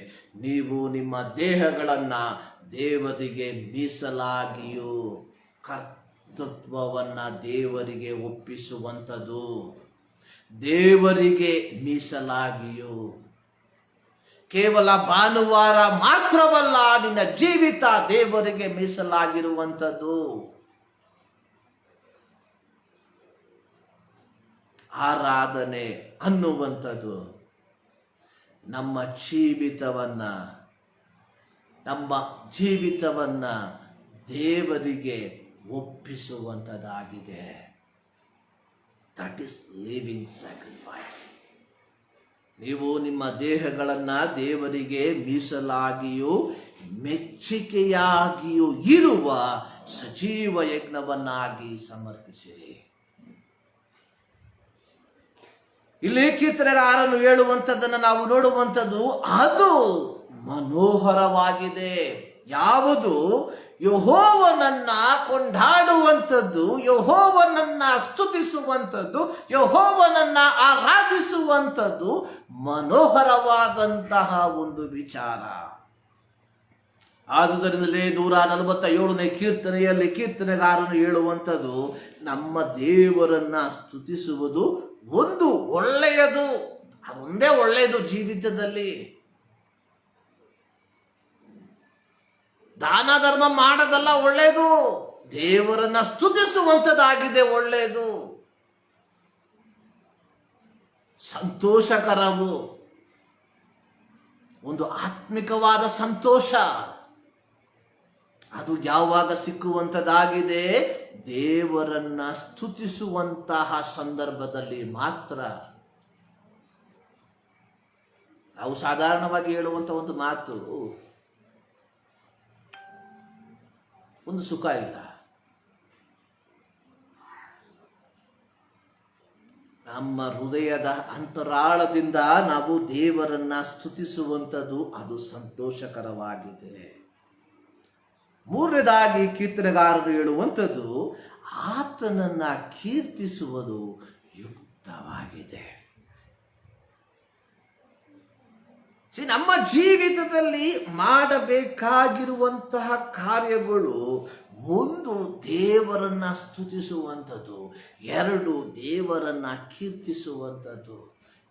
ನೀವು ನಿಮ್ಮ ದೇಹಗಳನ್ನು ದೇವರಿಗೆ ಮೀಸಲಾಗಿಯೂ ಕರ್ತೃತ್ವವನ್ನು ದೇವರಿಗೆ ಒಪ್ಪಿಸುವಂಥದ್ದು. ದೇವರಿಗೆ ಮೀಸಲಾಗಿಯೂ, ಕೇವಲ ಭಾನುವಾರ ಮಾತ್ರವಲ್ಲ, ನಿನ್ನ ಜೀವಿತ ದೇವರಿಗೆ ಮೀಸಲಾಗಿರುವಂಥದ್ದು. ಆರಾಧನೆ ಅನ್ನುವಂಥದ್ದು ನಮ್ಮ ಜೀವಿತವನ್ನ ದೇವರಿಗೆ ಒಪ್ಪಿಸುವಂಥದ್ದಾಗಿದೆ. That is living sacrifice. ನೀವು ನಿಮ್ಮ ದೇಹಗಳನ್ನು ದೇವರಿಗೆ ಮೀಸಲಾಗಿಯೂ ಮೆಚ್ಚುಗೆಯಾಗಿಯೂ ಇರುವ ಸಜೀವ ಯಜ್ಞವನ್ನಾಗಿ ಸಮರ್ಪಿಸಿರಿ. ಇಲ್ಲಿ ಕೀರ್ತನೆಗಾರನು ಹೇಳುವಂಥದ್ದನ್ನು ನಾವು ನೋಡುವಂಥದ್ದು ಅದು ಮನೋಹರವಾಗಿದೆ. ಯಾವುದು? ಯೆಹೋವನನ್ನ ಕೊಂಡಾಡುವಂಥದ್ದು, ಯೆಹೋವನನ್ನ ಸ್ತುತಿಸುವಂಥದ್ದು, ಯೆಹೋವನನ್ನ ಆರಾಧಿಸುವಂಥದ್ದು ಮನೋಹರವಾದಂತಹ ಒಂದು ವಿಚಾರ. ಆದುದರಿಂದಲೇ 147ನೇ ಕೀರ್ತನೆಯಲ್ಲಿ ಕೀರ್ತನೆಗಾರನು ಹೇಳುವಂಥದ್ದು, ನಮ್ಮ ದೇವರನ್ನ ಸ್ತುತಿಸುವುದು ಒಂದು ಒಳ್ಳೆಯದು. ಅದೊಂದೇ ಒಳ್ಳೆಯದು ಜೀವಿತದಲ್ಲಿ. ದಾನ ಧರ್ಮ ಮಾಡೋದಲ್ಲ ಒಳ್ಳೆಯದು, ದೇವರನ್ನ ಸ್ತುತಿಸುವಂಥದ್ದಾಗಿದೆ ಒಳ್ಳೆಯದು, ಸಂತೋಷಕರವು. ಒಂದು ಆತ್ಮಿಕವಾದ ಸಂತೋಷ ಅದು ಯಾವಾಗ ಸಿಕ್ಕುವಂಥದ್ದಾಗಿದೆ? ದೇವರನ್ನ ಸ್ತುತಿಸುವಂತಹ ಸಂದರ್ಭದಲ್ಲಿ ಮಾತ್ರ. ನಾವು ಸಾಧಾರಣವಾಗಿ ಹೇಳುವಂಥ ಒಂದು ಮಾತು, ಒಂದು ಸುಖ ಇಲ್ಲ, ನಮ್ಮ ಹೃದಯದ ಅಂತರಾಳದಿಂದ ನಾವು ದೇವರನ್ನ ಸ್ತುತಿಸುವಂಥದ್ದು ಅದು ಸಂತೋಷಕರವಾಗಿದೆ. ಮೂರನೇದಾಗಿ ಕೀರ್ತನೆಗಾರರು ಹೇಳುವಂಥದ್ದು, ಆತನನ್ನ ಕೀರ್ತಿಸುವುದು ಯುಕ್ತವಾಗಿದೆ. ನಮ್ಮ ಜೀವಿತದಲ್ಲಿ ಮಾಡಬೇಕಾಗಿರುವಂತಹ ಕಾರ್ಯಗಳು, ಒಂದು ದೇವರನ್ನ ಸ್ತುತಿಸುವಂಥದ್ದು, ಎರಡು ದೇವರನ್ನ ಕೀರ್ತಿಸುವಂಥದ್ದು.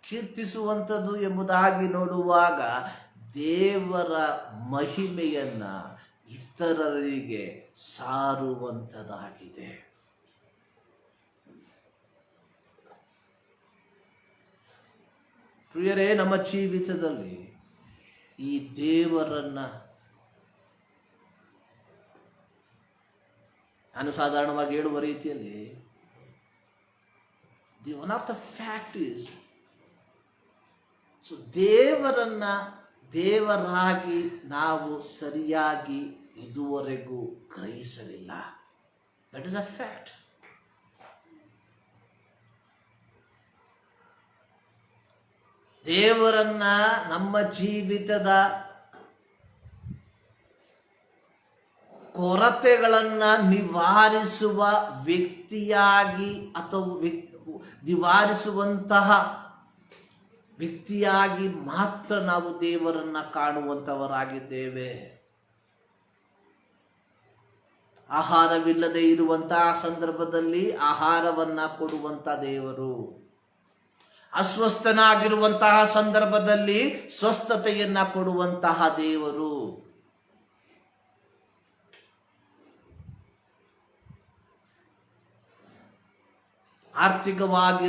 ಕೀರ್ತಿಸುವಂಥದ್ದು ಎಂಬುದಾಗಿ ನೋಡುವಾಗ ದೇವರ ಮಹಿಮೆಯನ್ನ ಇತರರಿಗೆ ಸಾರುವಂಥದ್ದಾಗಿದೆ. ಪ್ರಿಯರೇ, ನಮ್ಮ ಜೀವಿತದಲ್ಲಿ ಈ ದೇವರನ್ನ ನಾನು ಸಾಧಾರಣವಾಗಿ ಹೇಳುವ ರೀತಿಯಲ್ಲಿ, one of the fact is, so ದೇವರಾಗಿ ನಾವು ಸರಿಯಾಗಿ ಇದುವರೆಗೂ ಗ್ರಹಿಸಲಿಲ್ಲ. That is a fact. ದೇವರನ್ನ ನಮ್ಮ ಜೀವಿತದ ಕೊರತೆಗಳನ್ನ ನಿವಾರಿಸುವ ವ್ಯಕ್ತಿಯಾಗಿ ಅಥವಾ ನಿವಾರಿಸುವಂತಹ ವ್ಯಕ್ತಿಯಾಗಿ ಮಾತ್ರ ನಾವು ದೇವರನ್ನ ಕಾಣುವಂಥವರಾಗಿದ್ದೇವೆ. ಆಹಾರವಿಲ್ಲದೆ ಇರುವಂತಹ ಸಂದರ್ಭದಲ್ಲಿ ಆಹಾರವನ್ನ ಕೊಡುವಂತ ದೇವರು, ಅಸ್ವಸ್ಥನಾಗಿರುವಂತಹ ಸಂದರ್ಭದಲ್ಲಿ ಸ್ವಸ್ಥತೆಯನ್ನ ಕೊಡುವಂತಹ ದೇವರು, ಆರ್ಥಿಕವಾಗಿ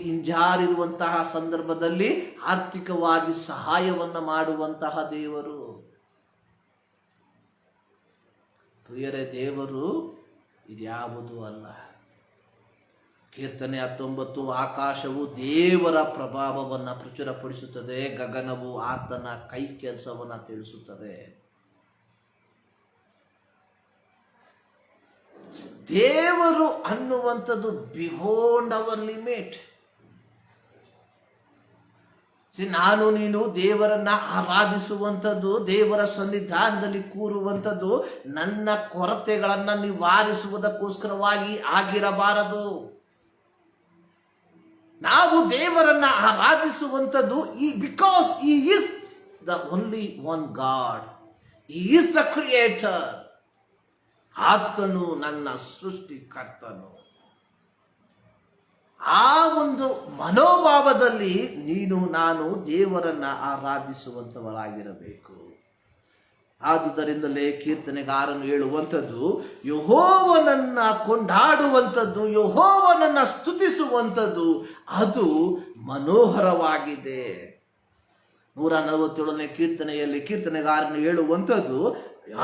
ಹಿಂಜಾರಿರುವಂತಹ ಸಂದರ್ಭದಲ್ಲಿ ಆರ್ಥಿಕವಾಗಿ ಸಹಾಯವನ್ನ ಮಾಡುವಂತಹ ದೇವರು. ಪ್ರಿಯರೇ, ದೇವರು ಇದ್ಯಾವುದೂ ಅಲ್ಲ. ಕೀರ್ತನೆ 19, ಆಕಾಶವು ದೇವರ ಪ್ರಭಾವವನ್ನು ಪ್ರಚುರಪಡಿಸುತ್ತದೆ, ಗಗನವು ಆತನ ಕೈ ಕೆಲಸವನ್ನು ತಿಳಿಸುತ್ತದೆ. ದೇವರು ಅನ್ನುವಂಥದ್ದು ಬಿಹಾಂಡ್ ಅವರ್ ಲಿಮಿಟ್. ನಾನು ನೀನು ದೇವರನ್ನ ಆರಾಧಿಸುವಂಥದ್ದು, ದೇವರ ಸನ್ನಿಧಾನದಲ್ಲಿ ಕೂರುವಂಥದ್ದು ನನ್ನ ಕೊರತೆಗಳನ್ನು ನಿವಾರಿಸುವುದಕ್ಕೋಸ್ಕರವಾಗಿ ಆಗಿರಬಾರದು. ನಾವು ದೇವರನ್ನ ಆರಾಧಿಸುವಂಥದ್ದು because he is the only one God. He is the creator. ಆತನು ನನ್ನ ಸೃಷ್ಟಿಕರ್ತನು. ಆ ಒಂದು ಮನೋಭಾವದಲ್ಲಿ ನೀನು ನಾನು ದೇವರನ್ನ ಆರಾಧಿಸುವಂಥವರಾಗಿರಬೇಕು. ಆದುದರಿಂದಲೇ ಕೀರ್ತನೆಗಾರನು ಹೇಳುವಂಥದ್ದು, ಯೆಹೋವನನ್ನ ಕೊಂಡಾಡುವಂಥದ್ದು, ಯೆಹೋವನನ್ನ ಸ್ತುತಿಸುವಂಥದ್ದು ಅದು ಮನೋಹರವಾಗಿದೆ. 147ನೇ ಕೀರ್ತನೆಯಲ್ಲಿ ಕೀರ್ತನೆಗಾರನು ಹೇಳುವಂಥದ್ದು,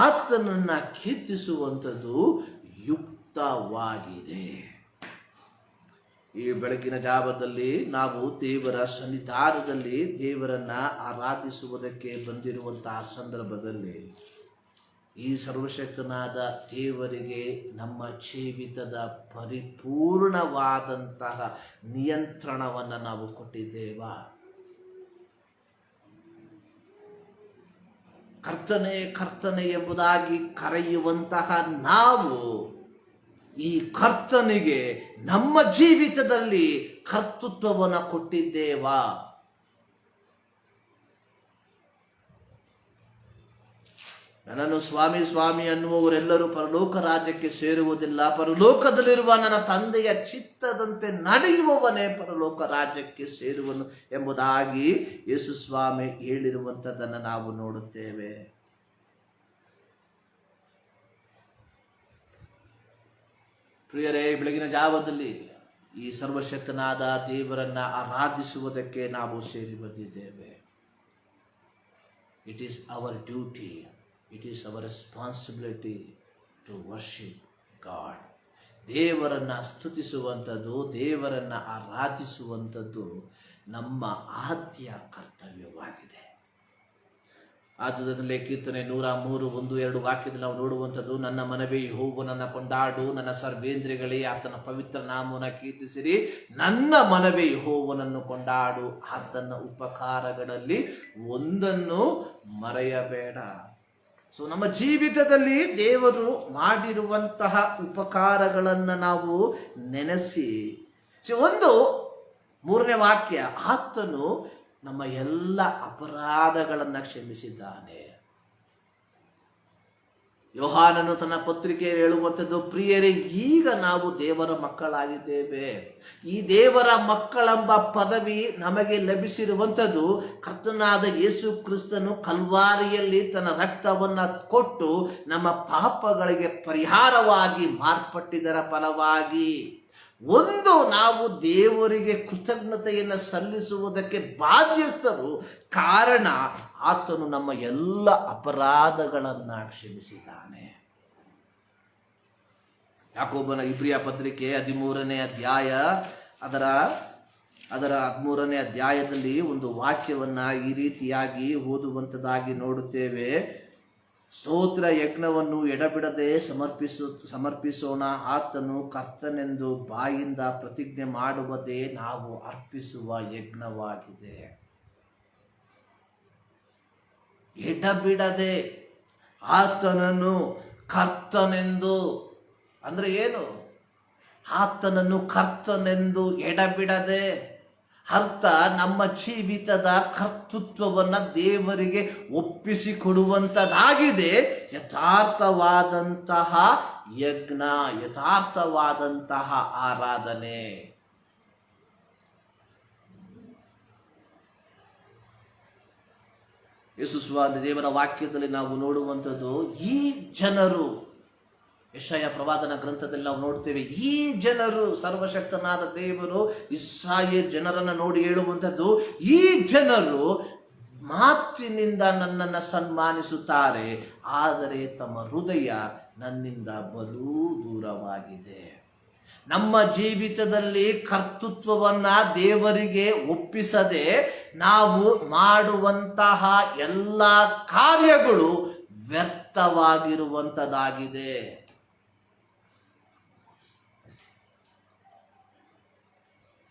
ಆತನನ್ನ ಕೀರ್ತಿಸುವಂಥದ್ದು ಯುಕ್ತವಾಗಿದೆ. ಈ ಬೆಳಗಿನ ಜಾವದಲ್ಲಿ ನಾವು ದೇವರ ಸನ್ನಿಧಾನದಲ್ಲಿ ದೇವರನ್ನ ಆರಾಧಿಸುವುದಕ್ಕೆ ಬಂದಿರುವಂತಹ ಸಂದರ್ಭದಲ್ಲಿ ಈ ಸರ್ವಶಕ್ತನಾದ ದೇವರಿಗೆ ನಮ್ಮ ಜೀವಿತದ ಪರಿಪೂರ್ಣವಾದಂತಹ ನಿಯಂತ್ರಣವನ್ನು ನಾವು ಕೊಟ್ಟಿದ್ದೇವಾ? ಕರ್ತನೆ ಕರ್ತನೆ ಎಂಬುದಾಗಿ ಕರೆಯುವಂತಹ ನಾವು ಈ ಕರ್ತನಿಗೆ ನಮ್ಮ ಜೀವಿತದಲ್ಲಿ ಕರ್ತೃತ್ವವನ್ನು ಕೊಟ್ಟಿದ್ದೇವಾ? ನನ್ನನ್ನು ಸ್ವಾಮಿ ಸ್ವಾಮಿ ಅನ್ನುವವರೆಲ್ಲರೂ ಪರಲೋಕ ರಾಜ್ಯಕ್ಕೆ ಸೇರುವುದಿಲ್ಲ, ಪರಲೋಕದಲ್ಲಿರುವ ನನ್ನ ತಂದೆಯ ಚಿತ್ತದಂತೆ ನಡೆಯುವವನೇ ಪರಲೋಕ ರಾಜ್ಯಕ್ಕೆ ಸೇರುವನು ಎಂಬುದಾಗಿ ಯೇಸು ಸ್ವಾಮಿ ಹೇಳಿರುವಂಥದ್ದನ್ನು ನಾವು ನೋಡುತ್ತೇವೆ. ಪ್ರಿಯರೇ, ಬೆಳಗಿನ ಜಾವದಲ್ಲಿ ಈ ಸರ್ವಶಕ್ತನಾದ ದೇವರನ್ನ ಆರಾಧಿಸುವುದಕ್ಕೆ ನಾವು ಸೇರಿ ಬಂದಿದ್ದೇವೆ. It is our duty, it is our responsibility to worship God. ದೇವರನ್ನು ಸ್ತುತಿಸುವಂಥದ್ದು, ದೇವರನ್ನು ಆರಾಧಿಸುವಂಥದ್ದು ನಮ್ಮ ಆದ್ಯ ಕರ್ತವ್ಯವಾಗಿದೆ. ಆದುದರಲ್ಲೇ ಕೀರ್ತನೆ 103, 1-2 ವಾಕ್ಯದಲ್ಲಿ ನಾವು ನೋಡುವಂಥದ್ದು, ನನ್ನ ಮನವೇ ಯೆಹೋವನನ್ನು ಕೊಂಡಾಡು, ನನ್ನ ಸರ್ವೇಂದ್ರಿಯಗಳೇ ಆತನ ಪವಿತ್ರ ನಾಮವನ್ನು ಕೀರ್ತಿಸಿರಿ. ನನ್ನ ಮನವೇ ಯೆಹೋವನನ್ನು ಕೊಂಡಾಡು, ಆತನ ಉಪಕಾರಗಳಲ್ಲಿ ಒಂದನ್ನು ಮರೆಯಬೇಡ. ಸೊ ನಮ್ಮ ಜೀವಿತದಲ್ಲಿ ದೇವರು ಮಾಡಿರುವಂತಹ ಉಪಕಾರಗಳನ್ನು ನಾವು ನೆನೆಸಿ, ಒಂದು 3ನೇ ವಾಕ್ಯ, ಆತನು ನಮ್ಮ ಎಲ್ಲ ಅಪರಾಧಗಳನ್ನು ಕ್ಷಮಿಸಿದ್ದಾನೆ. ಯೋಹಾನನು ತನ್ನ ಪತ್ರಿಕೆಯಲ್ಲಿ ಹೇಳುವಂಥದ್ದು, ಪ್ರಿಯರೇ, ಈಗ ನಾವು ದೇವರ ಮಕ್ಕಳಾಗಿದ್ದೇವೆ. ಈ ದೇವರ ಮಕ್ಕಳೆಂಬ ಪದವಿ ನಮಗೆ ಲಭಿಸಿರುವಂಥದ್ದು ಕರ್ತನಾದ ಯೇಸು ಕ್ರಿಸ್ತನು ಕಲ್ವಾರಿಯಲ್ಲಿ ತನ್ನ ರಕ್ತವನ್ನು ಕೊಟ್ಟು ನಮ್ಮ ಪಾಪಗಳಿಗೆ ಪರಿಹಾರವಾಗಿ ಮಾರ್ಪಟ್ಟಿದ್ದರ ಫಲವಾಗಿ. ಒಂದು, ನಾವು ದೇವರಿಗೆ ಕೃತಜ್ಞತೆಯನ್ನು ಸಲ್ಲಿಸುವುದಕ್ಕೆ ಬಾಧ್ಯಸ್ಥರು. ಕಾರಣ, ಆತನು ನಮ್ಮ ಎಲ್ಲ ಅಪರಾಧಗಳನ್ನು ಕ್ಷಮಿಸಿದ್ದಾನೆ. ಯಾಕೋಬನ ಇಬ್ರಿಯ ಪತ್ರಿಕೆ 13ನೇ ಅಧ್ಯಾಯ ಅದರ 13ನೇ ಅಧ್ಯಾಯದಲ್ಲಿ ಒಂದು ವಾಕ್ಯವನ್ನ ಈ ರೀತಿಯಾಗಿ ಓದುವಂಥದ್ದಾಗಿ ನೋಡುತ್ತೇವೆ. ಸ್ತೋತ್ರ ಯಜ್ಞವನ್ನು ಎಡಬಿಡದೆ ಸಮರ್ಪಿಸೋಣ. ಆತನು ಕರ್ತನೆಂದು ಬಾಯಿಂದ ಪ್ರತಿಜ್ಞೆ ಮಾಡುವುದೇ ನಾವು ಅರ್ಪಿಸುವ ಯಜ್ಞವಾಗಿದೆ. ಎಡಬಿಡದೆ ಆತನನ್ನು ಕರ್ತನೆಂದು ಅಂದ್ರೆ ಏನು? ಆತನನ್ನು ಕರ್ತನೆಂದು ಎಡಬಿಡದೆ ಅರ್ಥ, ನಮ್ಮ ಜೀವಿತದ ಕರ್ತೃತ್ವವನ್ನು ದೇವರಿಗೆ ಒಪ್ಪಿಸಿಕೊಡುವಂಥದ್ದಾಗಿದೆ ಯಥಾರ್ಥವಾದಂತಹ ಯಜ್ಞ, ಯಥಾರ್ಥವಾದಂತಹ ಆರಾಧನೆ. ಯೇಸು ಸ್ವಾಮಿ ದೇವರ ವಾಕ್ಯದಲ್ಲಿ ನಾವು ನೋಡುವಂಥದ್ದು, ಈ ಜನರು, ಯೆಶಾಯ ಪ್ರವಾದನ ಗ್ರಂಥದಲ್ಲಿ ನಾವು ನೋಡ್ತೇವೆ, ಈ ಜನರು, ಸರ್ವಶಕ್ತನಾದ ದೇವರು ಇಸ್ರಾಯೇಲ್ ಜನರನ್ನು ನೋಡಿ ಹೇಳುವಂಥದ್ದು, ಈ ಜನರು ಮಾತಿನಿಂದ ನನ್ನನ್ನು ಸನ್ಮಾನಿಸುತ್ತಾರೆ, ಆದರೆ ತಮ್ಮ ಹೃದಯ ನನ್ನಿಂದ ಬಲೂ ದೂರವಾಗಿದೆ. ನಮ್ಮ ಜೀವಿತದಲ್ಲಿ ಕರ್ತೃತ್ವವನ್ನ ದೇವರಿಗೆ ಒಪ್ಪಿಸದೆ ನಾವು ಮಾಡುವಂತಹ ಎಲ್ಲ ಕಾರ್ಯಗಳು ವ್ಯರ್ಥವಾಗಿರುವಂಥದ್ದಾಗಿದೆ.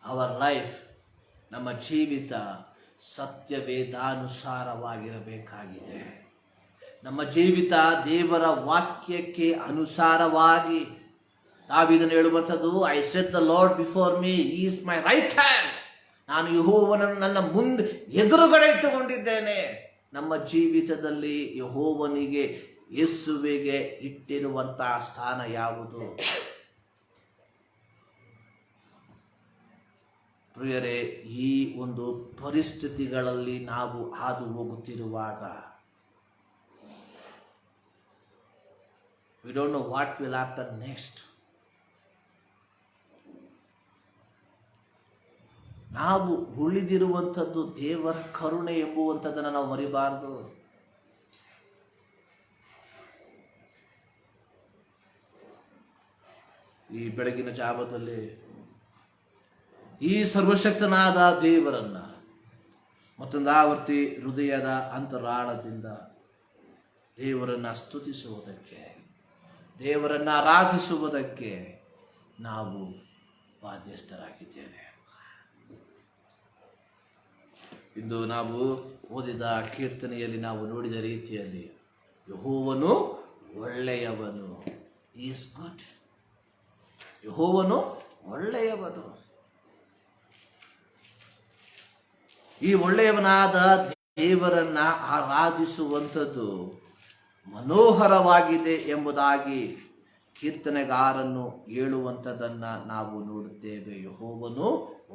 ಅವರ್ ಲೈಫ್, ನಮ್ಮ ಜೀವಿತ ಸತ್ಯವೇದಾನುಸಾರವಾಗಿರಬೇಕಾಗಿದೆ. ನಮ್ಮ ಜೀವಿತ ದೇವರ ವಾಕ್ಯಕ್ಕೆ ಅನುಸಾರವಾಗಿ. ದಾವೀದನು ಹೇಳುವಂಥದ್ದು, I set the lord before me, he is my right hand. ನಾನು ಯೆಹೋವನನ್ನು ನನ್ನ ಮುಂದೆ ಎದುರುಗಡೆ ಇಟ್ಟುಕೊಂಡಿದ್ದೇನೆ. ನಮ್ಮ ಜೀವಿತದಲ್ಲಿ ಯೆಹೋವನಿಗೆ, ಯೇಸುವಿಗೆ ಇಟ್ಟಿರುವಂತಹ ಸ್ಥಾನ ಯಾವುದು? ಪ್ರಿಯರೇ, ಈ ಒಂದು ಪರಿಸ್ಥಿತಿಗಳಲ್ಲಿ ನಾವು ಹಾದು ಹೋಗುತ್ತಿರುವಾಗ we don't know what will happen next. ನಾವು ಉಳಿದಿರುವಂಥದ್ದು ದೇವರ ಕರುಣೆ ಎಂಬುವಂಥದ್ದನ್ನು ನಾವು ಮರಿಬಾರದು. ಈ ಬೆಳಗಿನ ಜಾವದಲ್ಲಿ ಈ ಸರ್ವಶಕ್ತನಾದ ದೇವರನ್ನ ಮತ್ತೊಂದು ಆವರ್ತಿ ಹೃದಯದ ಅಂತರಾಳದಿಂದ ದೇವರನ್ನು ಸ್ತುತಿಸುವುದಕ್ಕೆ, ದೇವರನ್ನು ಆರಾಧಿಸುವುದಕ್ಕೆ ನಾವು ಬಾಧ್ಯಸ್ಥರಾಗಿದ್ದೇವೆ. ಇಂದು ನಾವು ಓದಿದ ಕೀರ್ತನೆಯಲ್ಲಿ ನಾವು ನೋಡಿದ ರೀತಿಯಲ್ಲಿ ಯೆಹೋವನು ಒಳ್ಳೆಯವನು, ಈಸ್ ಗುಡ್. ಯೆಹೋವನು ಒಳ್ಳೆಯವನು. ಈ ಒಳ್ಳೆಯವನಾದ ದೇವರನ್ನ ಆರಾಧಿಸುವಂಥದ್ದು ಮನೋಹರವಾಗಿದೆ ಎಂಬುದಾಗಿ ಕೀರ್ತನೆಗಾರನು ಹೇಳುವಂಥದ್ದನ್ನು ನಾವು ನೋಡುತ್ತೇವೆ. ಯೆಹೋವನು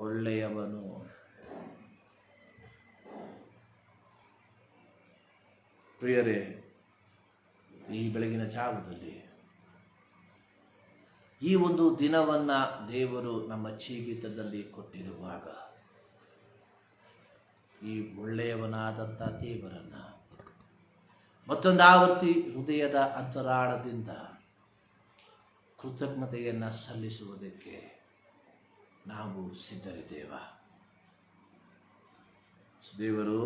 ಒಳ್ಳೆಯವನು. ಪ್ರಿಯರೇ, ಈ ಬೆಳಗಿನ ಜಾವದಲ್ಲಿ ಈ ಒಂದು ದಿನವನ್ನು ದೇವರು ನಮ್ಮ ಜೀವಿತದಲ್ಲಿ ಕೊಟ್ಟಿರುವಾಗ ಈ ಒಳ್ಳೆಯವನಾದಂಥ ದೇವರನ್ನ ಮತ್ತೊಂದು ಆವರ್ತಿ ಹೃದಯದ ಅಂತರಾಳದಿಂದ ಕೃತಜ್ಞತೆಯನ್ನು ಸಲ್ಲಿಸುವುದಕ್ಕೆ ನಾವು ಸಿದ್ಧರಿದ್ದೇವ. ದೇವರು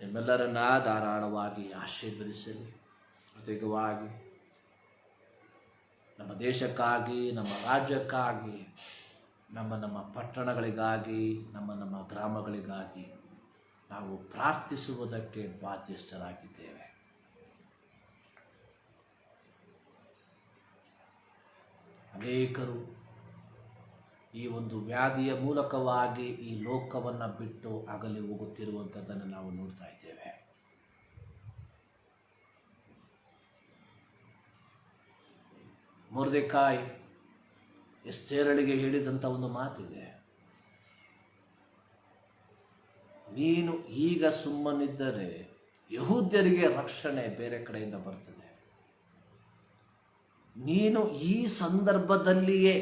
ನಿಮ್ಮೆಲ್ಲರನ್ನ ಧಾರಾಳವಾಗಿ ಆಶೀರ್ವದಿಸಲಿ. ಪ್ರತ್ಯೇಕವಾಗಿ ನಮ್ಮ ದೇಶಕ್ಕಾಗಿ, ನಮ್ಮ ರಾಜ್ಯಕ್ಕಾಗಿ, ನಮ್ಮ ಪಟ್ಟಣಗಳಿಗಾಗಿ, ನಮ್ಮ ಗ್ರಾಮಗಳಿಗಾಗಿ ನಾವು ಪ್ರಾರ್ಥಿಸುವುದಕ್ಕೆ ಬಾಧ್ಯಸ್ಥರಾಗಿದ್ದೇವೆ. ಅನೇಕರು ಈ ಒಂದು ವ್ಯಾಧಿಯ ಮೂಲಕವಾಗಿ ಈ ಲೋಕವನ್ನು ಬಿಟ್ಟು ಅಗಲಿ ಹೋಗುತ್ತಿರುವಂಥದ್ದನ್ನು ನಾವು ನೋಡ್ತಾ ಇದ್ದೇವೆ. ಮೊರ್ದೆಕಾಯ್ ಎಸ್ತೇರಳಿಗೆ ಹೇಳಿದಂಥ ಒಂದು ಮಾತಿದೆ, ನೀನು ಈಗ ಸುಮ್ಮನಿದ್ದರೆ ಯಹೂದ್ಯರಿಗೆ ರಕ್ಷಣೆ ಬೇರೆ ಕಡೆಯಿಂದ ಬರ್ತದೆ. ನೀನು ಈ ಸಂದರ್ಭದಲ್ಲಿಯೇ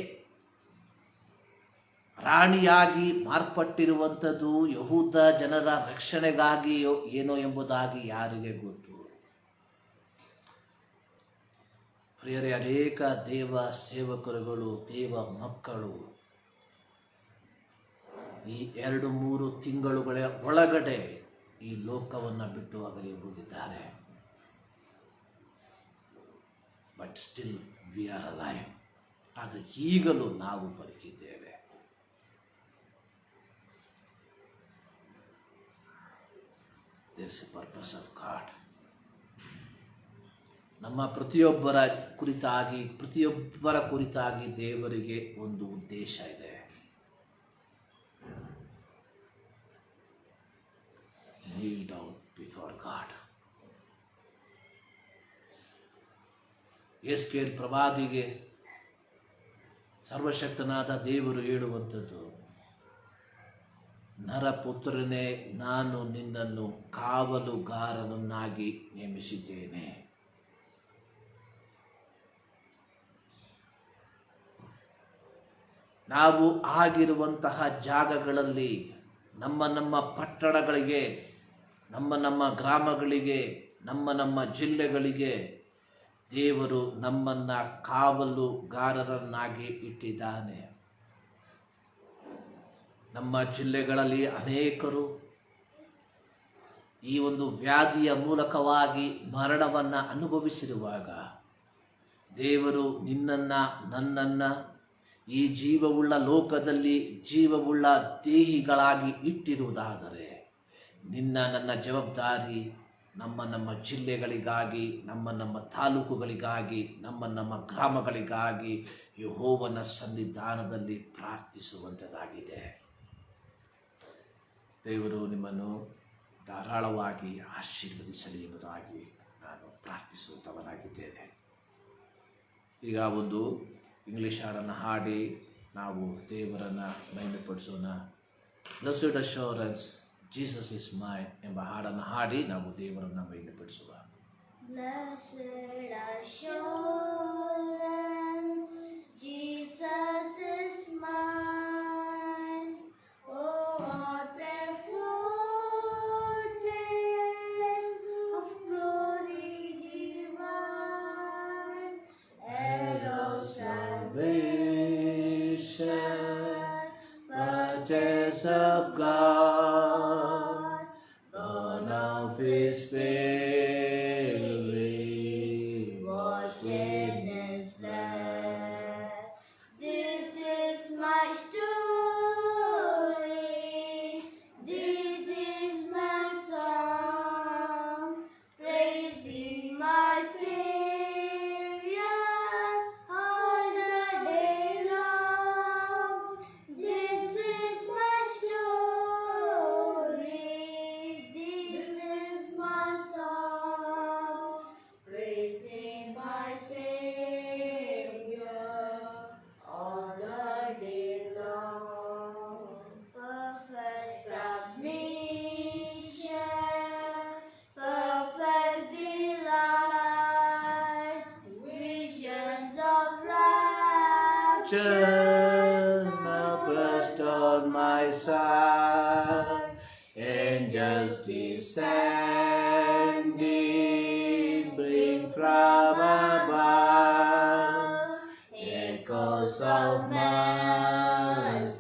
ರಾಣಿಯಾಗಿ ಮಾರ್ಪಟ್ಟಿರುವಂಥದ್ದು ಯಹೂದ ಜನರ ರಕ್ಷಣೆಗಾಗಿಯೋ ಏನೋ ಎಂಬುದಾಗಿ ಯಾರಿಗೆ ಗೊತ್ತು? ಪ್ರಿಯರೇ, ಅನೇಕ ದೇವ ಸೇವಕರುಗಳು, ದೇವ ಮಕ್ಕಳು ಈ 2-3 ತಿಂಗಳುಗಳ ಒಳಗಡೆ ಈ ಲೋಕವನ್ನು ಬಿಟ್ಟು ಅಗಲಿ ಹೋಗಿದ್ದಾರೆ. But still we are alive. ಆದರೆ ಈಗಲೂ ನಾವು ಬದುಕಿದ್ದೇವೆ. There is a purpose of God. ನಮ್ಮ ಪ್ರತಿಯೊಬ್ಬರ ಕುರಿತಾಗಿ ದೇವರಿಗೆ ಒಂದು ಉದ್ದೇಶ ಇದೆ. kneel down before God. ಯೆಸ್ಕೇಲ್ ಪ್ರವಾದಿಗೆ ಸರ್ವಶಕ್ತನಾದ ದೇವರು ಹೇಳುವಂಥದ್ದು, ನರಪುತ್ರನೇ, ನಾನು ನಿನ್ನನ್ನು ಕಾವಲುಗಾರನನ್ನಾಗಿ ನೇಮಿಸಿದ್ದೇನೆ. ನಾವು ಆಗಿರುವಂತಹ ಜಾಗಗಳಲ್ಲಿ, ನಮ್ಮ ಪಟ್ಟಣಗಳಿಗೆ, ನಮ್ಮ ಗ್ರಾಮಗಳಿಗೆ, ನಮ್ಮ ಜಿಲ್ಲೆಗಳಿಗೆ ದೇವರು ನಮ್ಮನ್ನ ಕಾವಲುಗಾರರನ್ನಾಗಿ ಇಟ್ಟಿದ್ದಾನೆ. ನಮ್ಮ ಜಿಲ್ಲೆಗಳಲ್ಲಿ ಅನೇಕರು ಈ ಒಂದು ವ್ಯಾಧಿಯ ಮೂಲಕವಾಗಿ ಮರಣವನ್ನು ಅನುಭವಿಸಿರುವಾಗ ದೇವರು ನಿನ್ನನ್ನು ನನ್ನನ್ನು ಈ ಜೀವವುಳ್ಳ ಲೋಕದಲ್ಲಿ ಜೀವವುಳ್ಳ ದೇಹಿಗಳಾಗಿ ಇಟ್ಟಿರುವುದಾದರೆ ನನ್ನ ಜವಾಬ್ದಾರಿ ನಮ್ಮ ಜಿಲ್ಲೆಗಳಿಗಾಗಿ, ನಮ್ಮ ತಾಲೂಕುಗಳಿಗಾಗಿ, ನಮ್ಮ ಗ್ರಾಮಗಳಿಗಾಗಿ ಯೆಹೋವನ ಸನ್ನಿಧಾನದಲ್ಲಿ ಪ್ರಾರ್ಥಿಸುವಂಥದ್ದಾಗಿದೆ. ದೇವರು ನಿಮ್ಮನ್ನು ಧಾರಾಳವಾಗಿ ಆಶೀರ್ವದಿಸಲಿ ಎಂಬುದಾಗಿ ನಾನು ಪ್ರಾರ್ಥಿಸುವಂಥವನಾಗಿದ್ದೇನೆ. ಈಗ ಒಂದು ಇಂಗ್ಲೀಷ್ ಹಾಡನ್ನು ಹಾಡಿ ನಾವು ದೇವರನ್ನು ಮಹಿಮೆಪಡಿಸೋಣ. Blessed assurance Jesus is mine ಎಂಬ ಹಾಡನ್ನು ಹಾಡಿ ನಾವು ದೇವರನ್ನು ಮಹಿಮೆಪಡಿಸುವ. Blessed assurance, Jesus is mine. Oh, what a foretaste of glory divine, heir of salvation, purchase of God, born of His spirit, washed in His blood. This is my story, this is my song, praising my Savior all the day long. This is my story, this is my song, praising my Savior all the day long. Perfect submission, perfect delight, visions of rapture Now blessed on my side, angels descending, bring from above echoes of mercy,